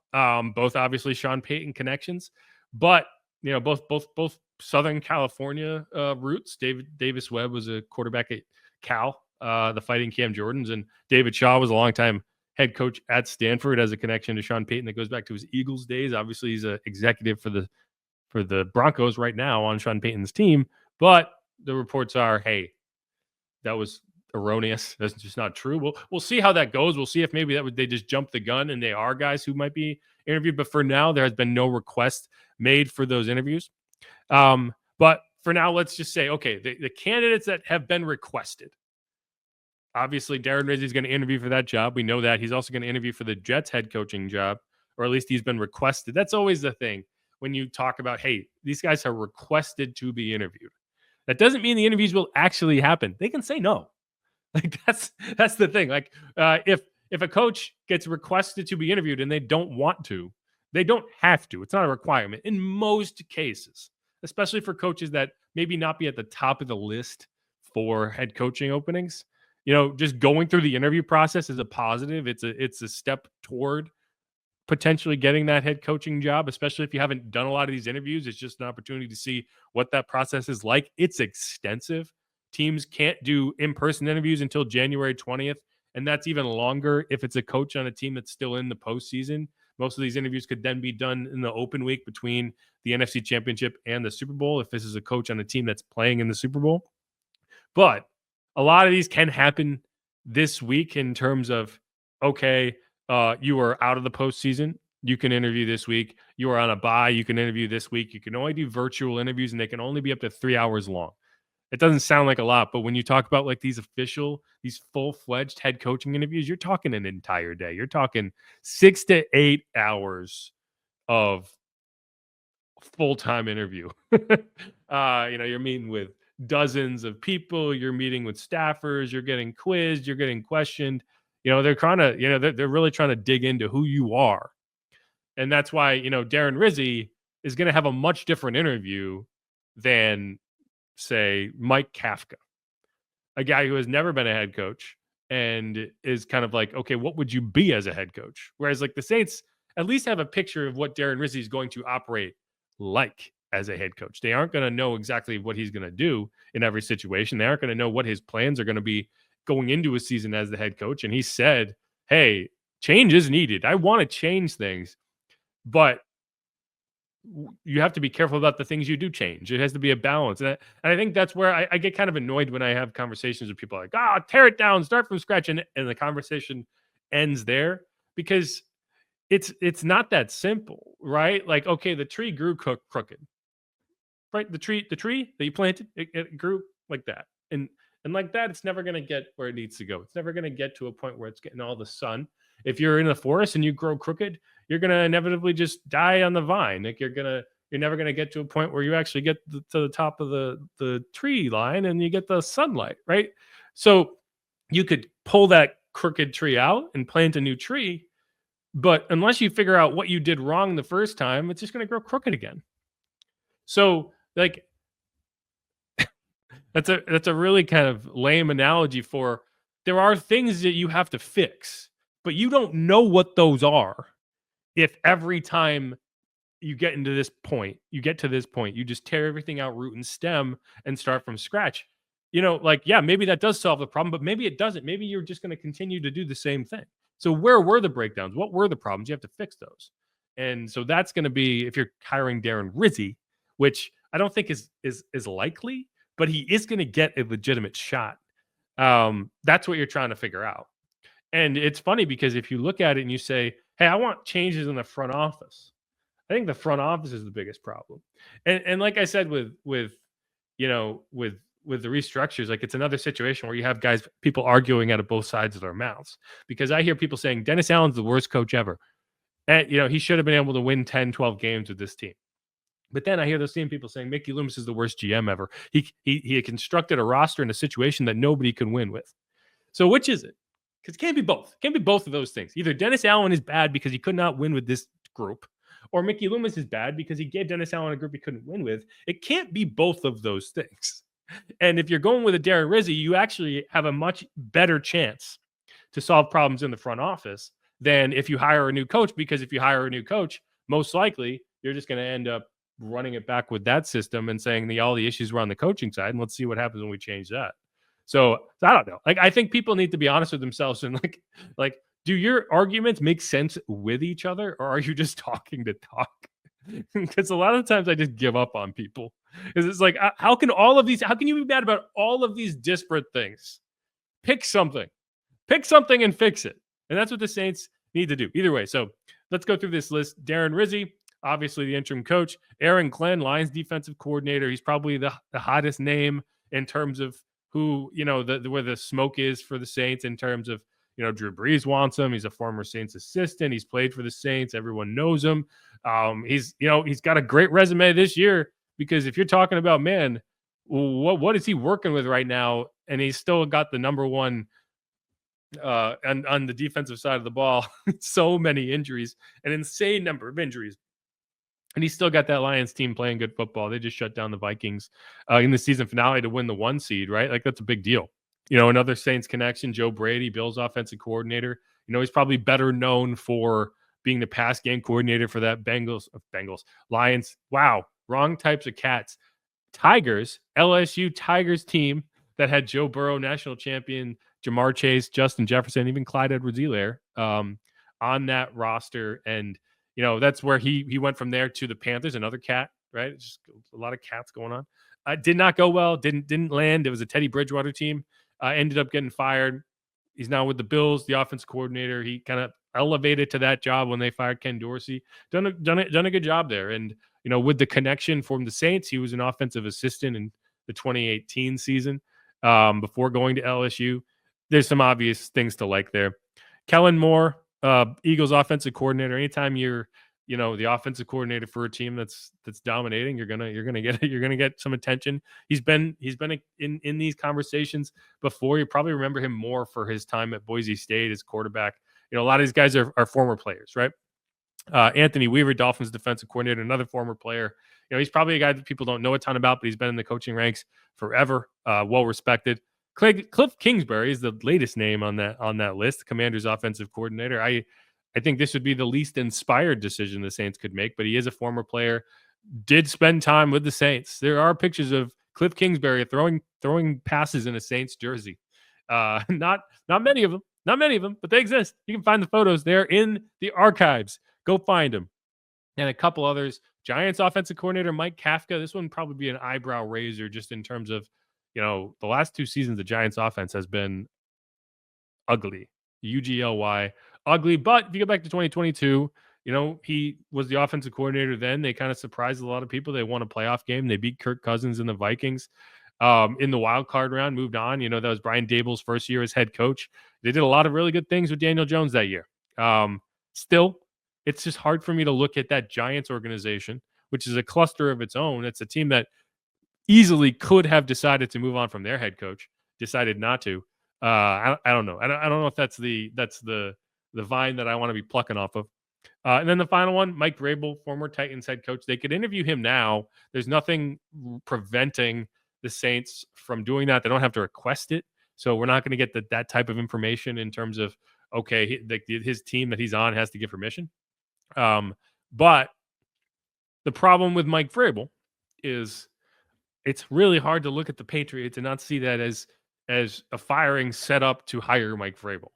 [SPEAKER 1] both obviously Sean Payton connections, but both Southern California roots. Davis Webb was a quarterback at Cal, the Fighting Cam Jordans, and David Shaw was a longtime head coach at Stanford, has a connection to Sean Payton that goes back to his Eagles days. Obviously, he's an executive for the Broncos right now on Sean Payton's team. But the reports are, hey, that was erroneous. That's just not true. We'll see how that goes. We'll see if maybe they just jumped the gun and they are guys who might be interviewed. But for now, there has been no request made for those interviews. But for now, let's just say, okay, the candidates that have been requested. Obviously, Darren Rizzi is going to interview for that job. We know that. He's also going to interview for the Jets head coaching job, or at least he's been requested. That's always the thing when you talk about, hey, these guys are requested to be interviewed. That doesn't mean the interviews will actually happen. They can say no. Like that's the thing. Like if a coach gets requested to be interviewed and they don't want to, they don't have to. It's not a requirement in most cases, especially for coaches that maybe not be at the top of the list for head coaching openings. Just going through the interview process is a positive. It's a step toward potentially getting that head coaching job, especially if you haven't done a lot of these interviews. It's just an opportunity to see what that process is like. It's extensive. Teams can't do in-person interviews until January 20th, and that's even longer if it's a coach on a team that's still in the postseason. Most of these interviews could then be done in the open week between the NFC Championship and the Super Bowl if this is a coach on a team that's playing in the Super Bowl. But a lot of these can happen this week in terms of, okay, you are out of the postseason. You can interview this week. You are on a bye. You can interview this week. You can only do virtual interviews, and they can only be up to 3 hours long. It doesn't sound like a lot, but when you talk about like these full-fledged head coaching interviews, you're talking an entire day. You're talking 6 to 8 hours of full-time interview. You're meeting with dozens of people. You're meeting with staffers. You're getting quizzed. You're getting questioned. They're trying to, they're really trying to dig into who you are. And that's why, Darren Rizzi is going to have a much different interview than, say, Mike Kafka, a guy who has never been a head coach and is kind of like, okay, what would you be as a head coach? Whereas like the Saints at least have a picture of what Darren Rizzi is going to operate like as a head coach. They aren't going to know exactly what he's going to do in every situation. They aren't going to know what his plans are going to be going into a season as the head coach. And he said, hey, change is needed. I want to change things, but you have to be careful about the things you do change. It has to be a balance. And I think that's where I get kind of annoyed when I have conversations with people like, tear it down, start from scratch. And the conversation ends there because it's not that simple, right? Like, okay, the tree grew crooked, right? The tree that you planted, it grew like that. And like that, it's never going to get where it needs to go. It's never going to get to a point where it's getting all the sun. If you're in the forest and you grow crooked, you're going to inevitably just die on the vine. Like you're never going to get to a point where you actually get to the top of the tree line and you get the sunlight, right? So you could pull that crooked tree out and plant a new tree, but unless you figure out what you did wrong the first time, it's just going to grow crooked again. So like that's a really kind of lame analogy for there are things that you have to fix, but you don't know what those are. If every time you get to this point, you just tear everything out root and stem and start from scratch. Maybe that does solve the problem, but maybe it doesn't. Maybe you're just going to continue to do the same thing. So where were the breakdowns? What were the problems? You have to fix those. And so that's going to be, if you're hiring Darren Rizzi, which I don't think is likely, but he is going to get a legitimate shot. That's what you're trying to figure out. And it's funny because if you look at it and you say, hey, I want changes in the front office, I think the front office is the biggest problem. And like I said, with the restructures, like it's another situation where you have people arguing out of both sides of their mouths, because I hear people saying Dennis Allen's the worst coach ever. And, he should have been able to win 10, 12 games with this team. But then I hear those same people saying Mickey Loomis is the worst GM ever. He constructed a roster in a situation that nobody can win with. So which is it? Because it can't be both. It can't be both of those things. Either Dennis Allen is bad because he could not win with this group, or Mickey Loomis is bad because he gave Dennis Allen a group he couldn't win with. It can't be both of those things. And if you're going with a Darren Rizzi, you actually have a much better chance to solve problems in the front office than if you hire a new coach, because if you hire a new coach, most likely you're just going to end up running it back with that system and saying all the issues were on the coaching side, and let's see what happens when we change that. So I don't know. Like, I think people need to be honest with themselves and like, do your arguments make sense with each other, or are you just talking to talk? Because a lot of times I just give up on people. It's like, how can you be mad about all of these disparate things, Pick something and fix it. And that's what the Saints need to do. Either way. So let's go through this list. Darren Rizzi, obviously the interim coach. Aaron Glenn, Lions defensive coordinator. He's probably the hottest name in terms of who, where the smoke is for the Saints in terms of, Drew Brees wants him. He's a former Saints assistant. He's played for the Saints. Everyone knows him. He's got a great resume this year, because if you're talking about, man, what is he working with right now? And he's still got the number one on the defensive side of the ball. So many injuries, an insane number of injuries. And he's still got that Lions team playing good football. They just shut down the Vikings in the season finale to win the 1 seed, right? Like, that's a big deal. Another Saints connection, Joe Brady, Bills offensive coordinator. He's probably better known for being the pass game coordinator for that Lions. Wow, wrong types of cats. Tigers, LSU Tigers team that had Joe Burrow, national champion, Jamar Chase, Justin Jefferson, even Clyde Edwards-Helaire on that roster. And, that's where he went from there to the Panthers, another cat, right? It's just a lot of cats going on. Did not go well, didn't land. It was a Teddy Bridgewater team. Ended up getting fired. He's now with the Bills, the offense coordinator. He kind of elevated to that job when they fired Ken Dorsey. Done a good job there. And, with the connection from the Saints, he was an offensive assistant in the 2018 season before going to LSU. There's some obvious things to like there. Kellen Moore, Eagles offensive coordinator. Anytime you're, the offensive coordinator for a team that's dominating, you're gonna get some attention. He's been in these conversations before. You probably remember him more for his time at Boise State as quarterback. A lot of these guys are former players, right? Anthony Weaver, Dolphins defensive coordinator, another former player. He's probably a guy that people don't know a ton about, but he's been in the coaching ranks forever. Well respected. Cliff Kingsbury is the latest name on that list. Commanders offensive coordinator. I think this would be the least inspired decision the Saints could make, but he is a former player. Did spend time with the Saints. There are pictures of Cliff Kingsbury throwing passes in a Saints jersey. Not many of them, but they exist. You can find the photos. They're in the archives. Go find them. And a couple others. Giants offensive coordinator Mike Kafka. This one probably be an eyebrow raiser just in terms of, the last 2 seasons the Giants offense has been ugly. UGLY. Ugly. But if you go back to 2022, he was the offensive coordinator then. They kind of surprised a lot of people. They won a playoff game. They beat Kirk Cousins and the Vikings in the wild card round, moved on. That was Brian Dable's first year as head coach. They did a lot of really good things with Daniel Jones that year. Still, it's just hard for me to look at that Giants organization, which is a cluster of its own. It's a team that easily could have decided to move on from their head coach, decided not to. I don't know. I don't know if that's the vine that I want to be plucking off of. And then the final one, Mike Vrabel, former Titans head coach. They could interview him now. There's nothing preventing the Saints from doing that. They don't have to request it. So we're not going to get that type of information in terms of, okay, his team that he's on has to give permission. But the problem with Mike Vrabel is it's really hard to look at the Patriots and not see that as a firing set up to hire Mike Vrabel.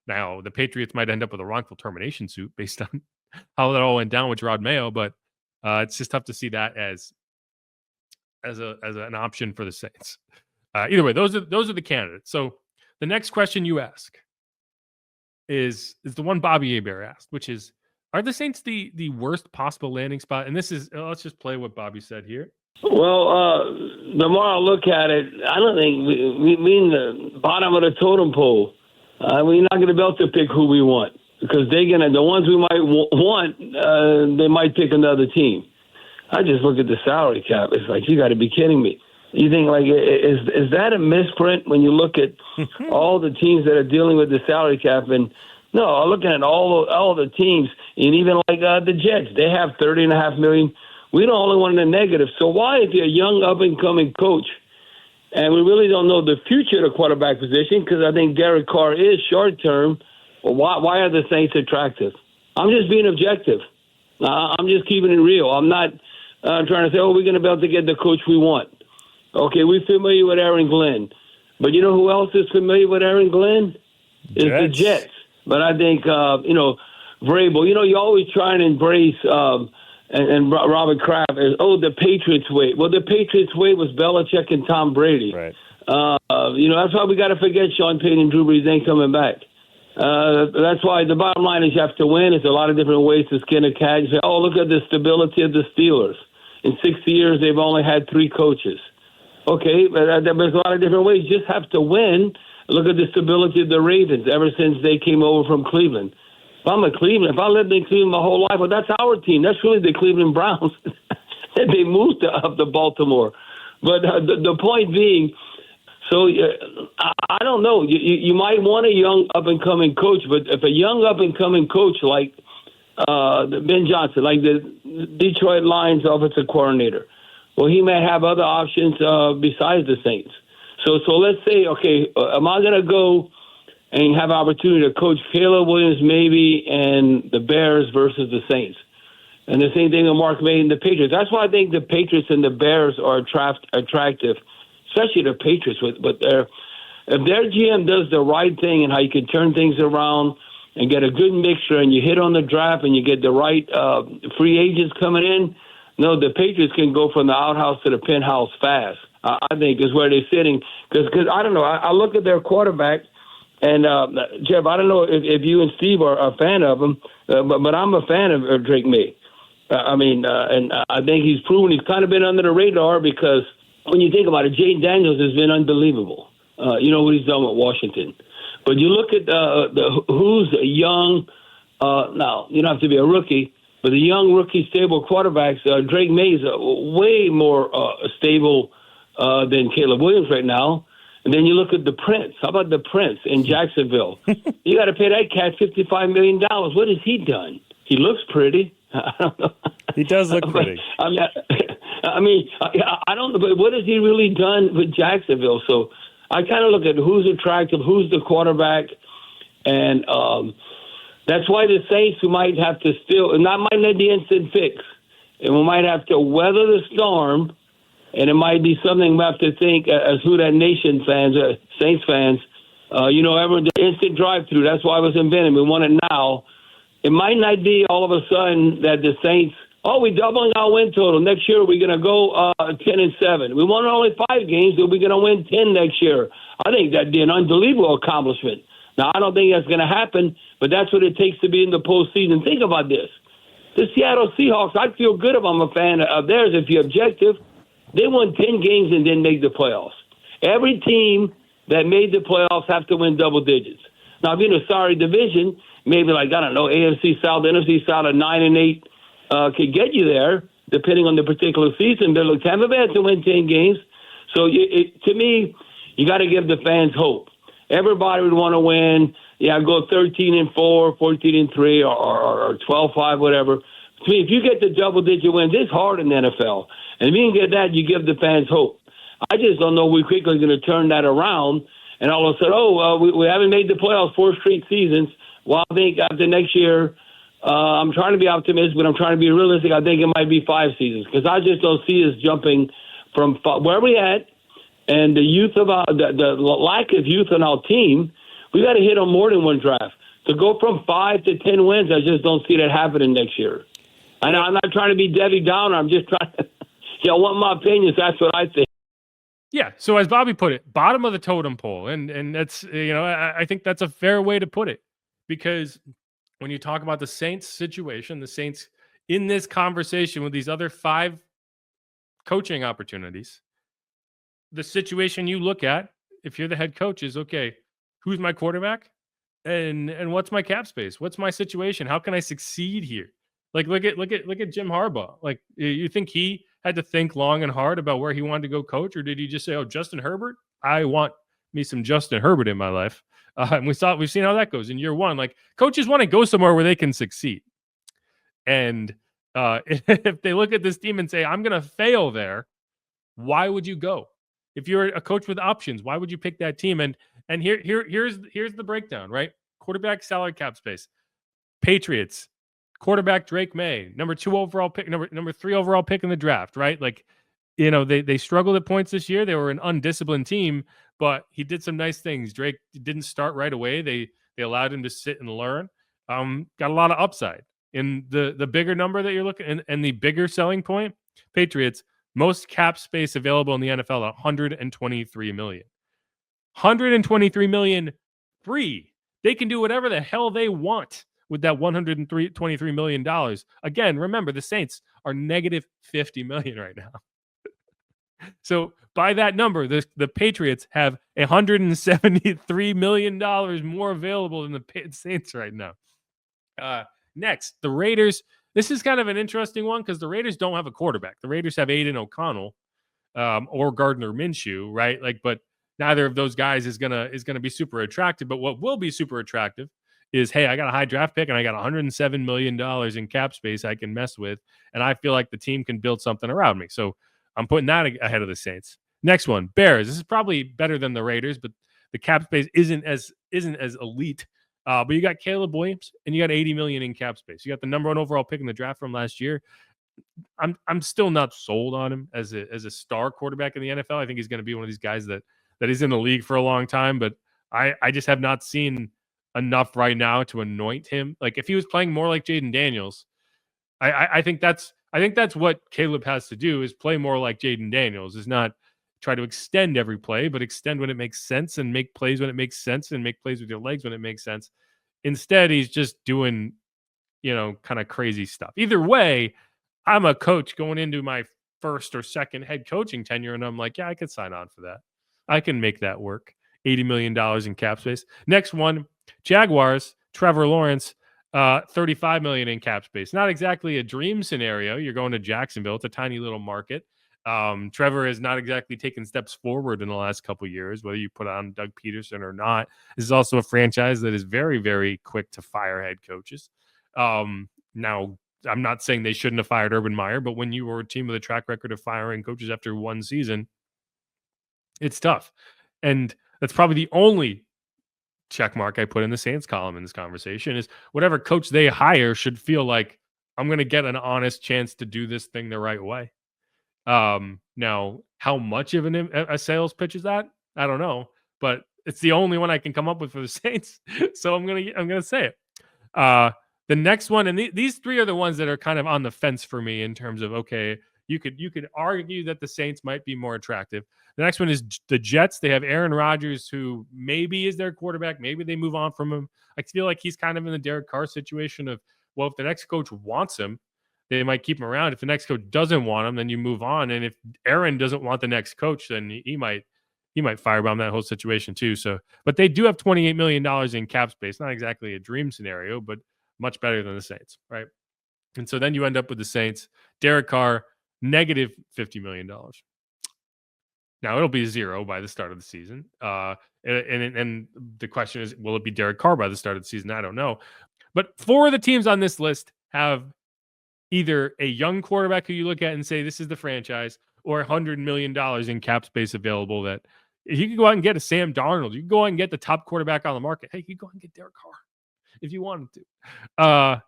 [SPEAKER 1] Now, the Patriots might end up with a wrongful termination suit based on how that all went down with Gerard Mayo, but it's just tough to see that as an option for the Saints. Either way, those are the candidates. So the next question you ask is the one Bobby Hebert asked, which is, are the Saints the worst possible landing spot? And this is, let's just play what Bobby said here.
[SPEAKER 5] Well, the more I look at it, I don't think we mean the bottom of the totem pole. We're not going to be able to pick who we want because the ones we might want, they might pick another team. I just look at the salary cap. It's like, you got to be kidding me. You think, like, is that a misprint when you look at all the teams that are dealing with the salary cap? And no, I'm looking at all the teams, and even like the Jets, they have $30.5 million. We don't only want the negative. So why, if you're a young up-and-coming coach, and we really don't know the future of the quarterback position, because I think Derek Carr is short-term, well, why are the Saints attractive? I'm just being objective. I'm just keeping it real. I'm not trying to say, we're going to be able to get the coach we want. Okay, we're familiar with Aaron Glenn. But you know who else is familiar with Aaron Glenn? It's the Jets. But I think, Vrabel, you always try and embrace and Robert Kraft is, the Patriots way. Well, the Patriots way was Belichick and Tom Brady.
[SPEAKER 1] Right.
[SPEAKER 5] That's why we got to forget Sean Payton and Drew Brees ain't coming back. That's why the bottom line is you have to win. There's a lot of different ways to skin a cat. You say, oh, look at the stability of the Steelers. In 60 years, they've only had 3 coaches. Okay, but there's a lot of different ways. You just have to win. Look at the stability of the Ravens ever since they came over from Cleveland. If I'm a Cleveland, if I lived in Cleveland my whole life, well, that's our team. That's really the Cleveland Browns. They moved up to Baltimore. But the point being, so I don't know. You might want a young up-and-coming coach, but if a young up-and-coming coach like Ben Johnson, like the Detroit Lions offensive coordinator, well, he may have other options besides the Saints. So let's say, okay, am I going to go and have an opportunity to coach Caleb Williams maybe and the Bears versus the Saints? And the same thing with Mark May and the Patriots. That's why I think the Patriots and the Bears are attractive, especially the Patriots. But if their GM does the right thing and how you can turn things around and get a good mixture and you hit on the draft and you get the right free agents coming in, no, the Patriots can go from the outhouse to the penthouse fast. I think is where they're sitting. Because I don't know. I look at their quarterback, and Jeff, I don't know if you and Steve are a fan of him, but I'm a fan of Drake May. And I think he's proven he's kind of been under the radar because when you think about it, Jaden Daniels has been unbelievable. You know what he's done with Washington. But you look at who's young. Now, you don't have to be a rookie. But the young rookie stable quarterbacks, Drake May is way more stable than Caleb Williams right now. And then you look at the Prince. How about the Prince in Jacksonville? You got to pay that cat $55 million. What has he done? He looks pretty. I don't know.
[SPEAKER 6] He does look pretty.
[SPEAKER 5] I don't know. But what has he really done with Jacksonville? So I kind of look at who's attractive, who's the quarterback, and that's why the Saints, who might have to still, and that might not be instant fix, and we might have to weather the storm, and it might be something we have to think as who that Nation fans, Saints fans, everyone, the instant drive-through, that's why it was invented. We want it now. It might not be all of a sudden that the Saints, we're doubling our win total. Next year we're going to go 10-7. We won only 5 games, but we're going to win 10 next year. I think that'd be an unbelievable accomplishment. Now, I don't think that's going to happen, but that's what it takes to be in the postseason. Think about this. The Seattle Seahawks, I feel good if I'm a fan of theirs if you're objective. They won 10 games and didn't make the playoffs. Every team that made the playoffs have to win double digits. Now, if you're in a sorry division, maybe like, I don't know, AFC South, NFC South, a 9-8 could get you there, depending on the particular season. But look, Tampa Bay had to win 10 games. So to me, you got to give the fans hope. Everybody would want to win. Yeah, go 13-4, 14-3, or 12-5, whatever. To me, if you get the double-digit wins, it's hard in the NFL. And if you can get that, you give the fans hope. I just don't know we're quickly going to turn that around. And all of a sudden, we haven't made the playoffs 4 straight seasons. Well, I think after next year, I'm trying to be optimistic, but I'm trying to be realistic. I think it might be 5 seasons because I just don't see us jumping from where we at and the youth of the lack of youth on our team. We got to hit on more than one draft. To go from 5 to 10 wins, I just don't see that happening next year. And I'm not trying to be Debbie Downer. I'm just trying to, I want my opinions. That's what I think.
[SPEAKER 1] Yeah. So as Bobby put it, bottom of the totem pole. And that's, I think that's a fair way to put it. Because when you talk about the Saints situation, the Saints in this conversation with these other 5 coaching opportunities, the situation you look at, if you're the head coach, is okay, who's my quarterback? And what's my cap space? What's my situation? How can I succeed here? Like look at Jim Harbaugh. Like, you think he had to think long and hard about where he wanted to go coach, or did he just say, "Oh, Justin Herbert, I want me some Justin Herbert in my life"? And we've seen how that goes in year 1. Like, coaches want to go somewhere where they can succeed. And if they look at this team and say, "I'm going to fail there," why would you go? If you're a coach with options, why would you pick that team? And here's the breakdown, right? Quarterback, salary cap space. Patriots, quarterback Drake May, number 2 overall pick, number 3 overall pick in the draft, right? Like, they struggled at points this year. They were an undisciplined team, but he did some nice things. Drake didn't start right away. They allowed him to sit and learn. Got a lot of upside. In the bigger number that you're looking, and the bigger selling point, Patriots, most cap space available in the NFL, $123 million. $123 million free. They can do whatever the hell they want with that $123 million. Again, remember, the Saints are negative $50 million right now. So by that number, the Patriots have $173 million more available than the Saints right now. Next, the Raiders. This is kind of an interesting one because the Raiders don't have a quarterback. The Raiders have Aiden O'Connell or Gardner Minshew, right? Like, but neither of those guys is gonna be super attractive. But what will be super attractive is, hey, I got a high draft pick and I got $107 million in cap space I can mess with, and I feel like the team can build something around me. So I'm putting that ahead of the Saints. Next one, Bears. This is probably better than the Raiders, but the cap space isn't as elite. But you got Caleb Williams and you got $80 million in cap space. You got the number 1 overall pick in the draft from last year. I'm still not sold on him as a star quarterback in the NFL. I think he's going to be one of these guys that is in the league for a long time, but I just have not seen enough right now to anoint him. Like, if he was playing more like Jaden Daniels, I think that's what Caleb has to do, is play more like Jaden Daniels, is not try to extend every play, but extend when it makes sense and make plays when it makes sense and make plays with your legs when it makes sense. Instead, he's just doing, kind of crazy stuff. Either way, I'm a coach going into my first or second head coaching tenure, and I'm like, yeah, I could sign on for that. I can make that work. $80 million in cap space. Next one, Jaguars, Trevor Lawrence, $35 million in cap space. Not exactly a dream scenario. You're going to Jacksonville. It's a tiny little market. Trevor has not exactly taken steps forward in the last couple of years, whether you put on Doug Peterson or not. This is also a franchise that is very, very quick to fire head coaches. Now, I'm not saying they shouldn't have fired Urban Meyer, but when you were a team with a track record of firing coaches after one season, it's tough. And that's probably the only check mark I put in the Saints column in this conversation, is whatever coach they hire should feel like, I'm going to get an honest chance to do this thing the right way. Now, how much of a sales pitch is that? I don't know, but it's the only one I can come up with for the Saints. So I'm gonna say it. The next one, and these three are the ones that are kind of on the fence for me in terms of, okay, you could argue that the Saints might be more attractive. The next one is the Jets. They have Aaron Rodgers, who maybe is their quarterback. Maybe they move on from him. I feel like he's kind of in the Derek Carr situation of, well, if the next coach wants him, they might keep him around. If the next coach doesn't want him, then you move on. And if Aaron doesn't want the next coach, then he might firebomb that whole situation too. So, but they do have $28 million in cap space. Not exactly a dream scenario, but much better than the Saints, right? And so then you end up with the Saints, Derek Carr, negative $50 million. Now it'll be zero by the start of the season. And the question is, will it be Derek Carr by the start of the season? I don't know. But 4 of the teams on this list have either a young quarterback who you look at and say, this is the franchise, or $100 million in cap space available, that you can go out and get a Sam Darnold. You can go out and get the top quarterback on the market. Hey, you can go out and get Derek Carr if you wanted to.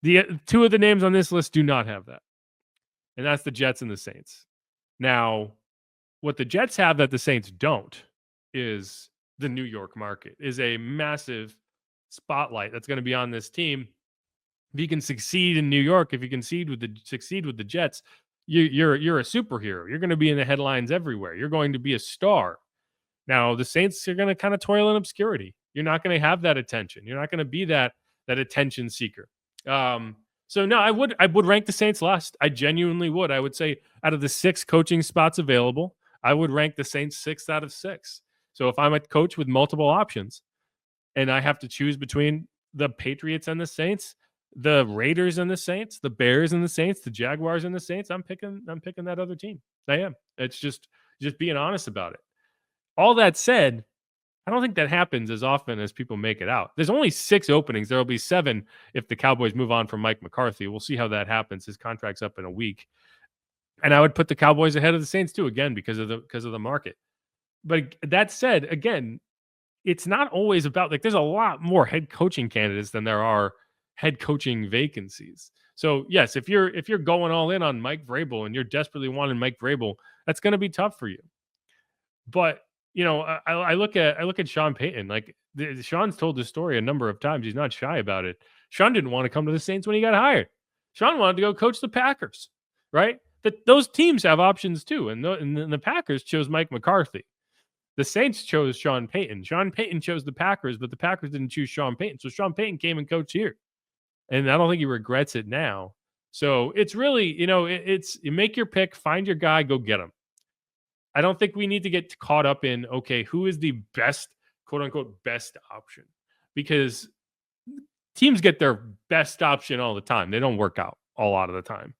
[SPEAKER 1] The 2 of the names on this list do not have that. And that's the Jets and the Saints. Now, what the Jets have that the Saints don't is the New York market, is a massive spotlight that's going to be on this team. If you can succeed in New York, if you can succeed with the Jets, you're a superhero. You're going to be in the headlines everywhere. You're going to be a star. Now, the Saints are going to kind of toil in obscurity. You're not going to have that attention. You're not going to be that attention seeker. So no, I would rank the Saints last. I genuinely would. I would say out of the 6 coaching spots available, I would rank the Saints 6 out of 6. So if I'm a coach with multiple options and I have to choose between the Patriots and the Saints, the Raiders and the Saints, the Bears and the Saints, the Jaguars and the Saints, I'm picking that other team. I am. It's just being honest about it. All that said, I don't think that happens as often as people make it out. There's only 6 openings. There will be 7 if the Cowboys move on from Mike McCarthy. We'll see how that happens. His contract's up in a week. And I would put the Cowboys ahead of the Saints too, again, because of the market. But that said, again, it's not always about, like, there's a lot more head coaching candidates than there are head coaching vacancies. So yes, if you're going all in on Mike Vrabel and you're desperately wanting Mike Vrabel, that's going to be tough for you. But I look at Sean Payton. Like, Sean's told this story a number of times. He's not shy about it. Sean didn't want to come to the Saints when he got hired. Sean wanted to go coach the Packers, right? Those teams have options too, and the Packers chose Mike McCarthy. The Saints chose Sean Payton. Sean Payton chose the Packers, but the Packers didn't choose Sean Payton. So Sean Payton came and coached here. And I don't think he regrets it now. So it's really, you make your pick, find your guy, go get him. I don't think we need to get caught up in, okay, who is the best, quote unquote, best option? Because teams get their best option all the time. They don't work out a lot of the time,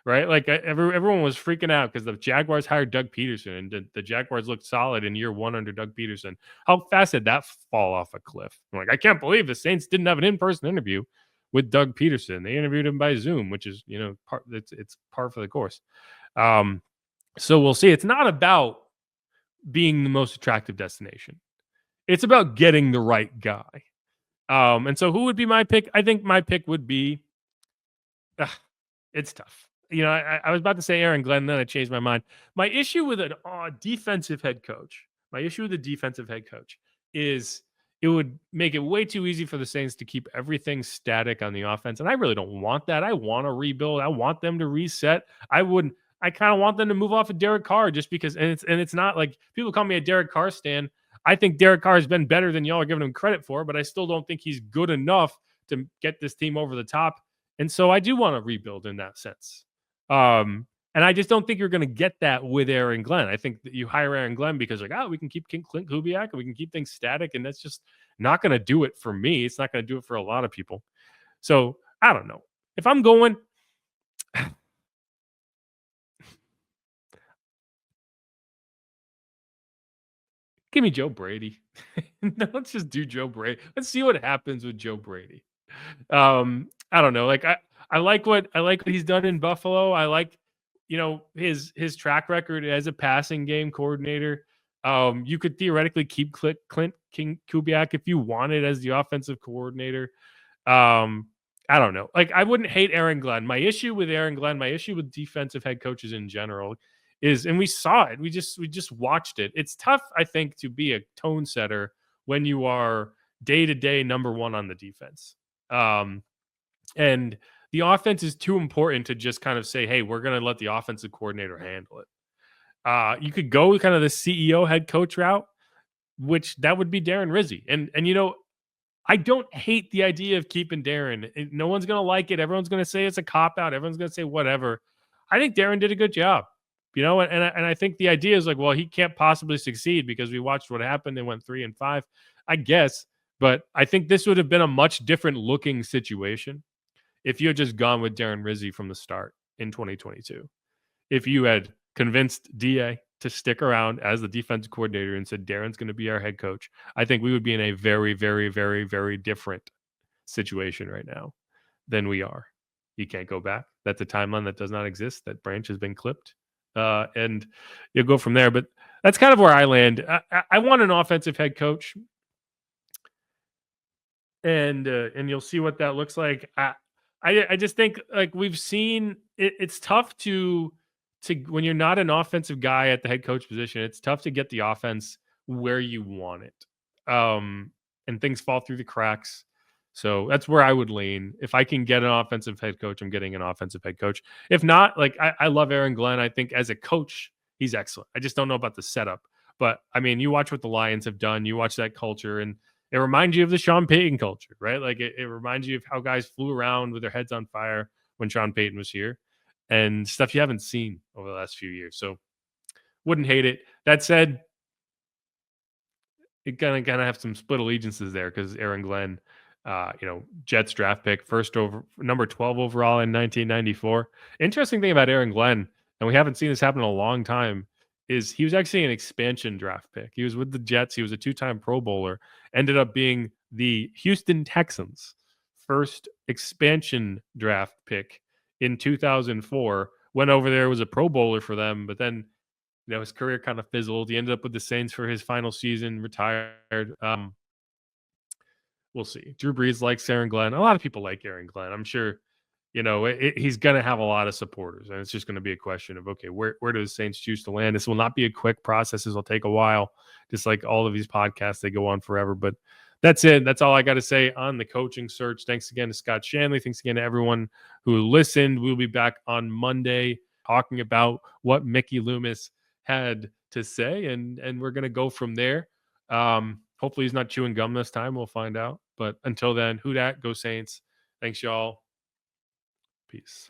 [SPEAKER 1] right? Like everyone was freaking out because the Jaguars hired Doug Peterson, and the Jaguars looked solid in year one under Doug Peterson. How fast did that fall off a cliff? I'm like, I can't believe the Saints didn't have an in-person interview with Doug Peterson. They interviewed him by Zoom, which is, it's par for the course. So we'll see. It's not about being the most attractive destination. It's about getting the right guy. And so who would be my pick? I think my pick would be, it's tough. I was about to say Aaron Glenn, then I changed my mind. My issue with a defensive head coach is it would make it way too easy for the Saints to keep everything static on the offense. And I really don't want that. I want to rebuild. I want them to reset. I kind of want them to move off of Derek Carr just because, and it's not like people call me a Derek Carr stan. I think Derek Carr has been better than y'all are giving him credit for, but I still don't think he's good enough to get this team over the top. And so I do want to rebuild in that sense. And I just don't think you're going to get that with Aaron Glenn. I think that you hire Aaron Glenn because we can keep Clint Kubiak and we can keep things static, and that's just not going to do it for me. It's not going to do it for a lot of people. So I don't know. If I'm going, give me Joe Brady. No, let's just do Joe Brady. Let's see what happens with Joe Brady. I don't know. Like I like what he's done in Buffalo. I like, his track record as a passing game coordinator. You could theoretically keep Clint Kubiak if you wanted as the offensive coordinator. I don't know. Like, I wouldn't hate Aaron Glenn. My issue with defensive head coaches in general is, and we saw it, we just watched it. It's tough, I think, to be a tone setter when you are day-to-day number one on the defense. And the offense is too important to just kind of say, hey, we're going to let the offensive coordinator handle it. You could go kind of the CEO head coach route, which that would be Darren Rizzi. And I don't hate the idea of keeping Darren. No one's going to like it. Everyone's going to say it's a cop-out. Everyone's going to say whatever. I think Darren did a good job. And I think the idea is like, well, he can't possibly succeed because we watched what happened. They went 3-5, I guess. But I think this would have been a much different looking situation if you had just gone with Darren Rizzi from the start in 2022. If you had convinced DA to stick around as the defensive coordinator and said, Darren's going to be our head coach, I think we would be in a very, very, very, very different situation right now than we are. You can't go back. That's a timeline that does not exist. That branch has been clipped. And you'll go from there. But that's kind of where I land. I want an offensive head coach. And you'll see what that looks like. I just think, like, we've seen it's tough to when you're not an offensive guy at the head coach position, it's tough to get the offense where you want it. And things fall through the cracks. So that's where I would lean. If I can get an offensive head coach, I'm getting an offensive head coach. If not, like, I love Aaron Glenn. I think as a coach, he's excellent. I just don't know about the setup. But I mean, you watch what the Lions have done, you watch that culture, and it reminds you of the Sean Payton culture, right? Like it reminds you of how guys flew around with their heads on fire when Sean Payton was here, and stuff you haven't seen over the last few years. So wouldn't hate it. That said, it gonna have some split allegiances there because Aaron Glenn, Jets draft pick, number 12 overall in 1994. Interesting thing about Aaron Glenn, and we haven't seen this happen in a long time, is he was actually an expansion draft pick. He was with the Jets. He was a 2-time Pro Bowler, ended up being the Houston Texans' first expansion draft pick in 2004. Went over there, was a Pro Bowler for them, but then his career kind of fizzled. He ended up with the Saints for his final season, retired. We'll see. Drew Brees likes Aaron Glenn. A lot of people like Aaron Glenn. I'm sure he's going to have a lot of supporters, and it's just going to be a question of, okay, where do the Saints choose to land? This will not be a quick process. This will take a while, just like all of these podcasts. They go on forever, but that's it. That's all I got to say on the coaching search. Thanks again to Scott Shanle. Thanks again to everyone who listened. We'll be back on Monday talking about what Mickey Loomis had to say, and we're gonna go from there. Hopefully he's not chewing gum this time. We'll find out. But until then, who dat? Go Saints. Thanks, y'all. Peace.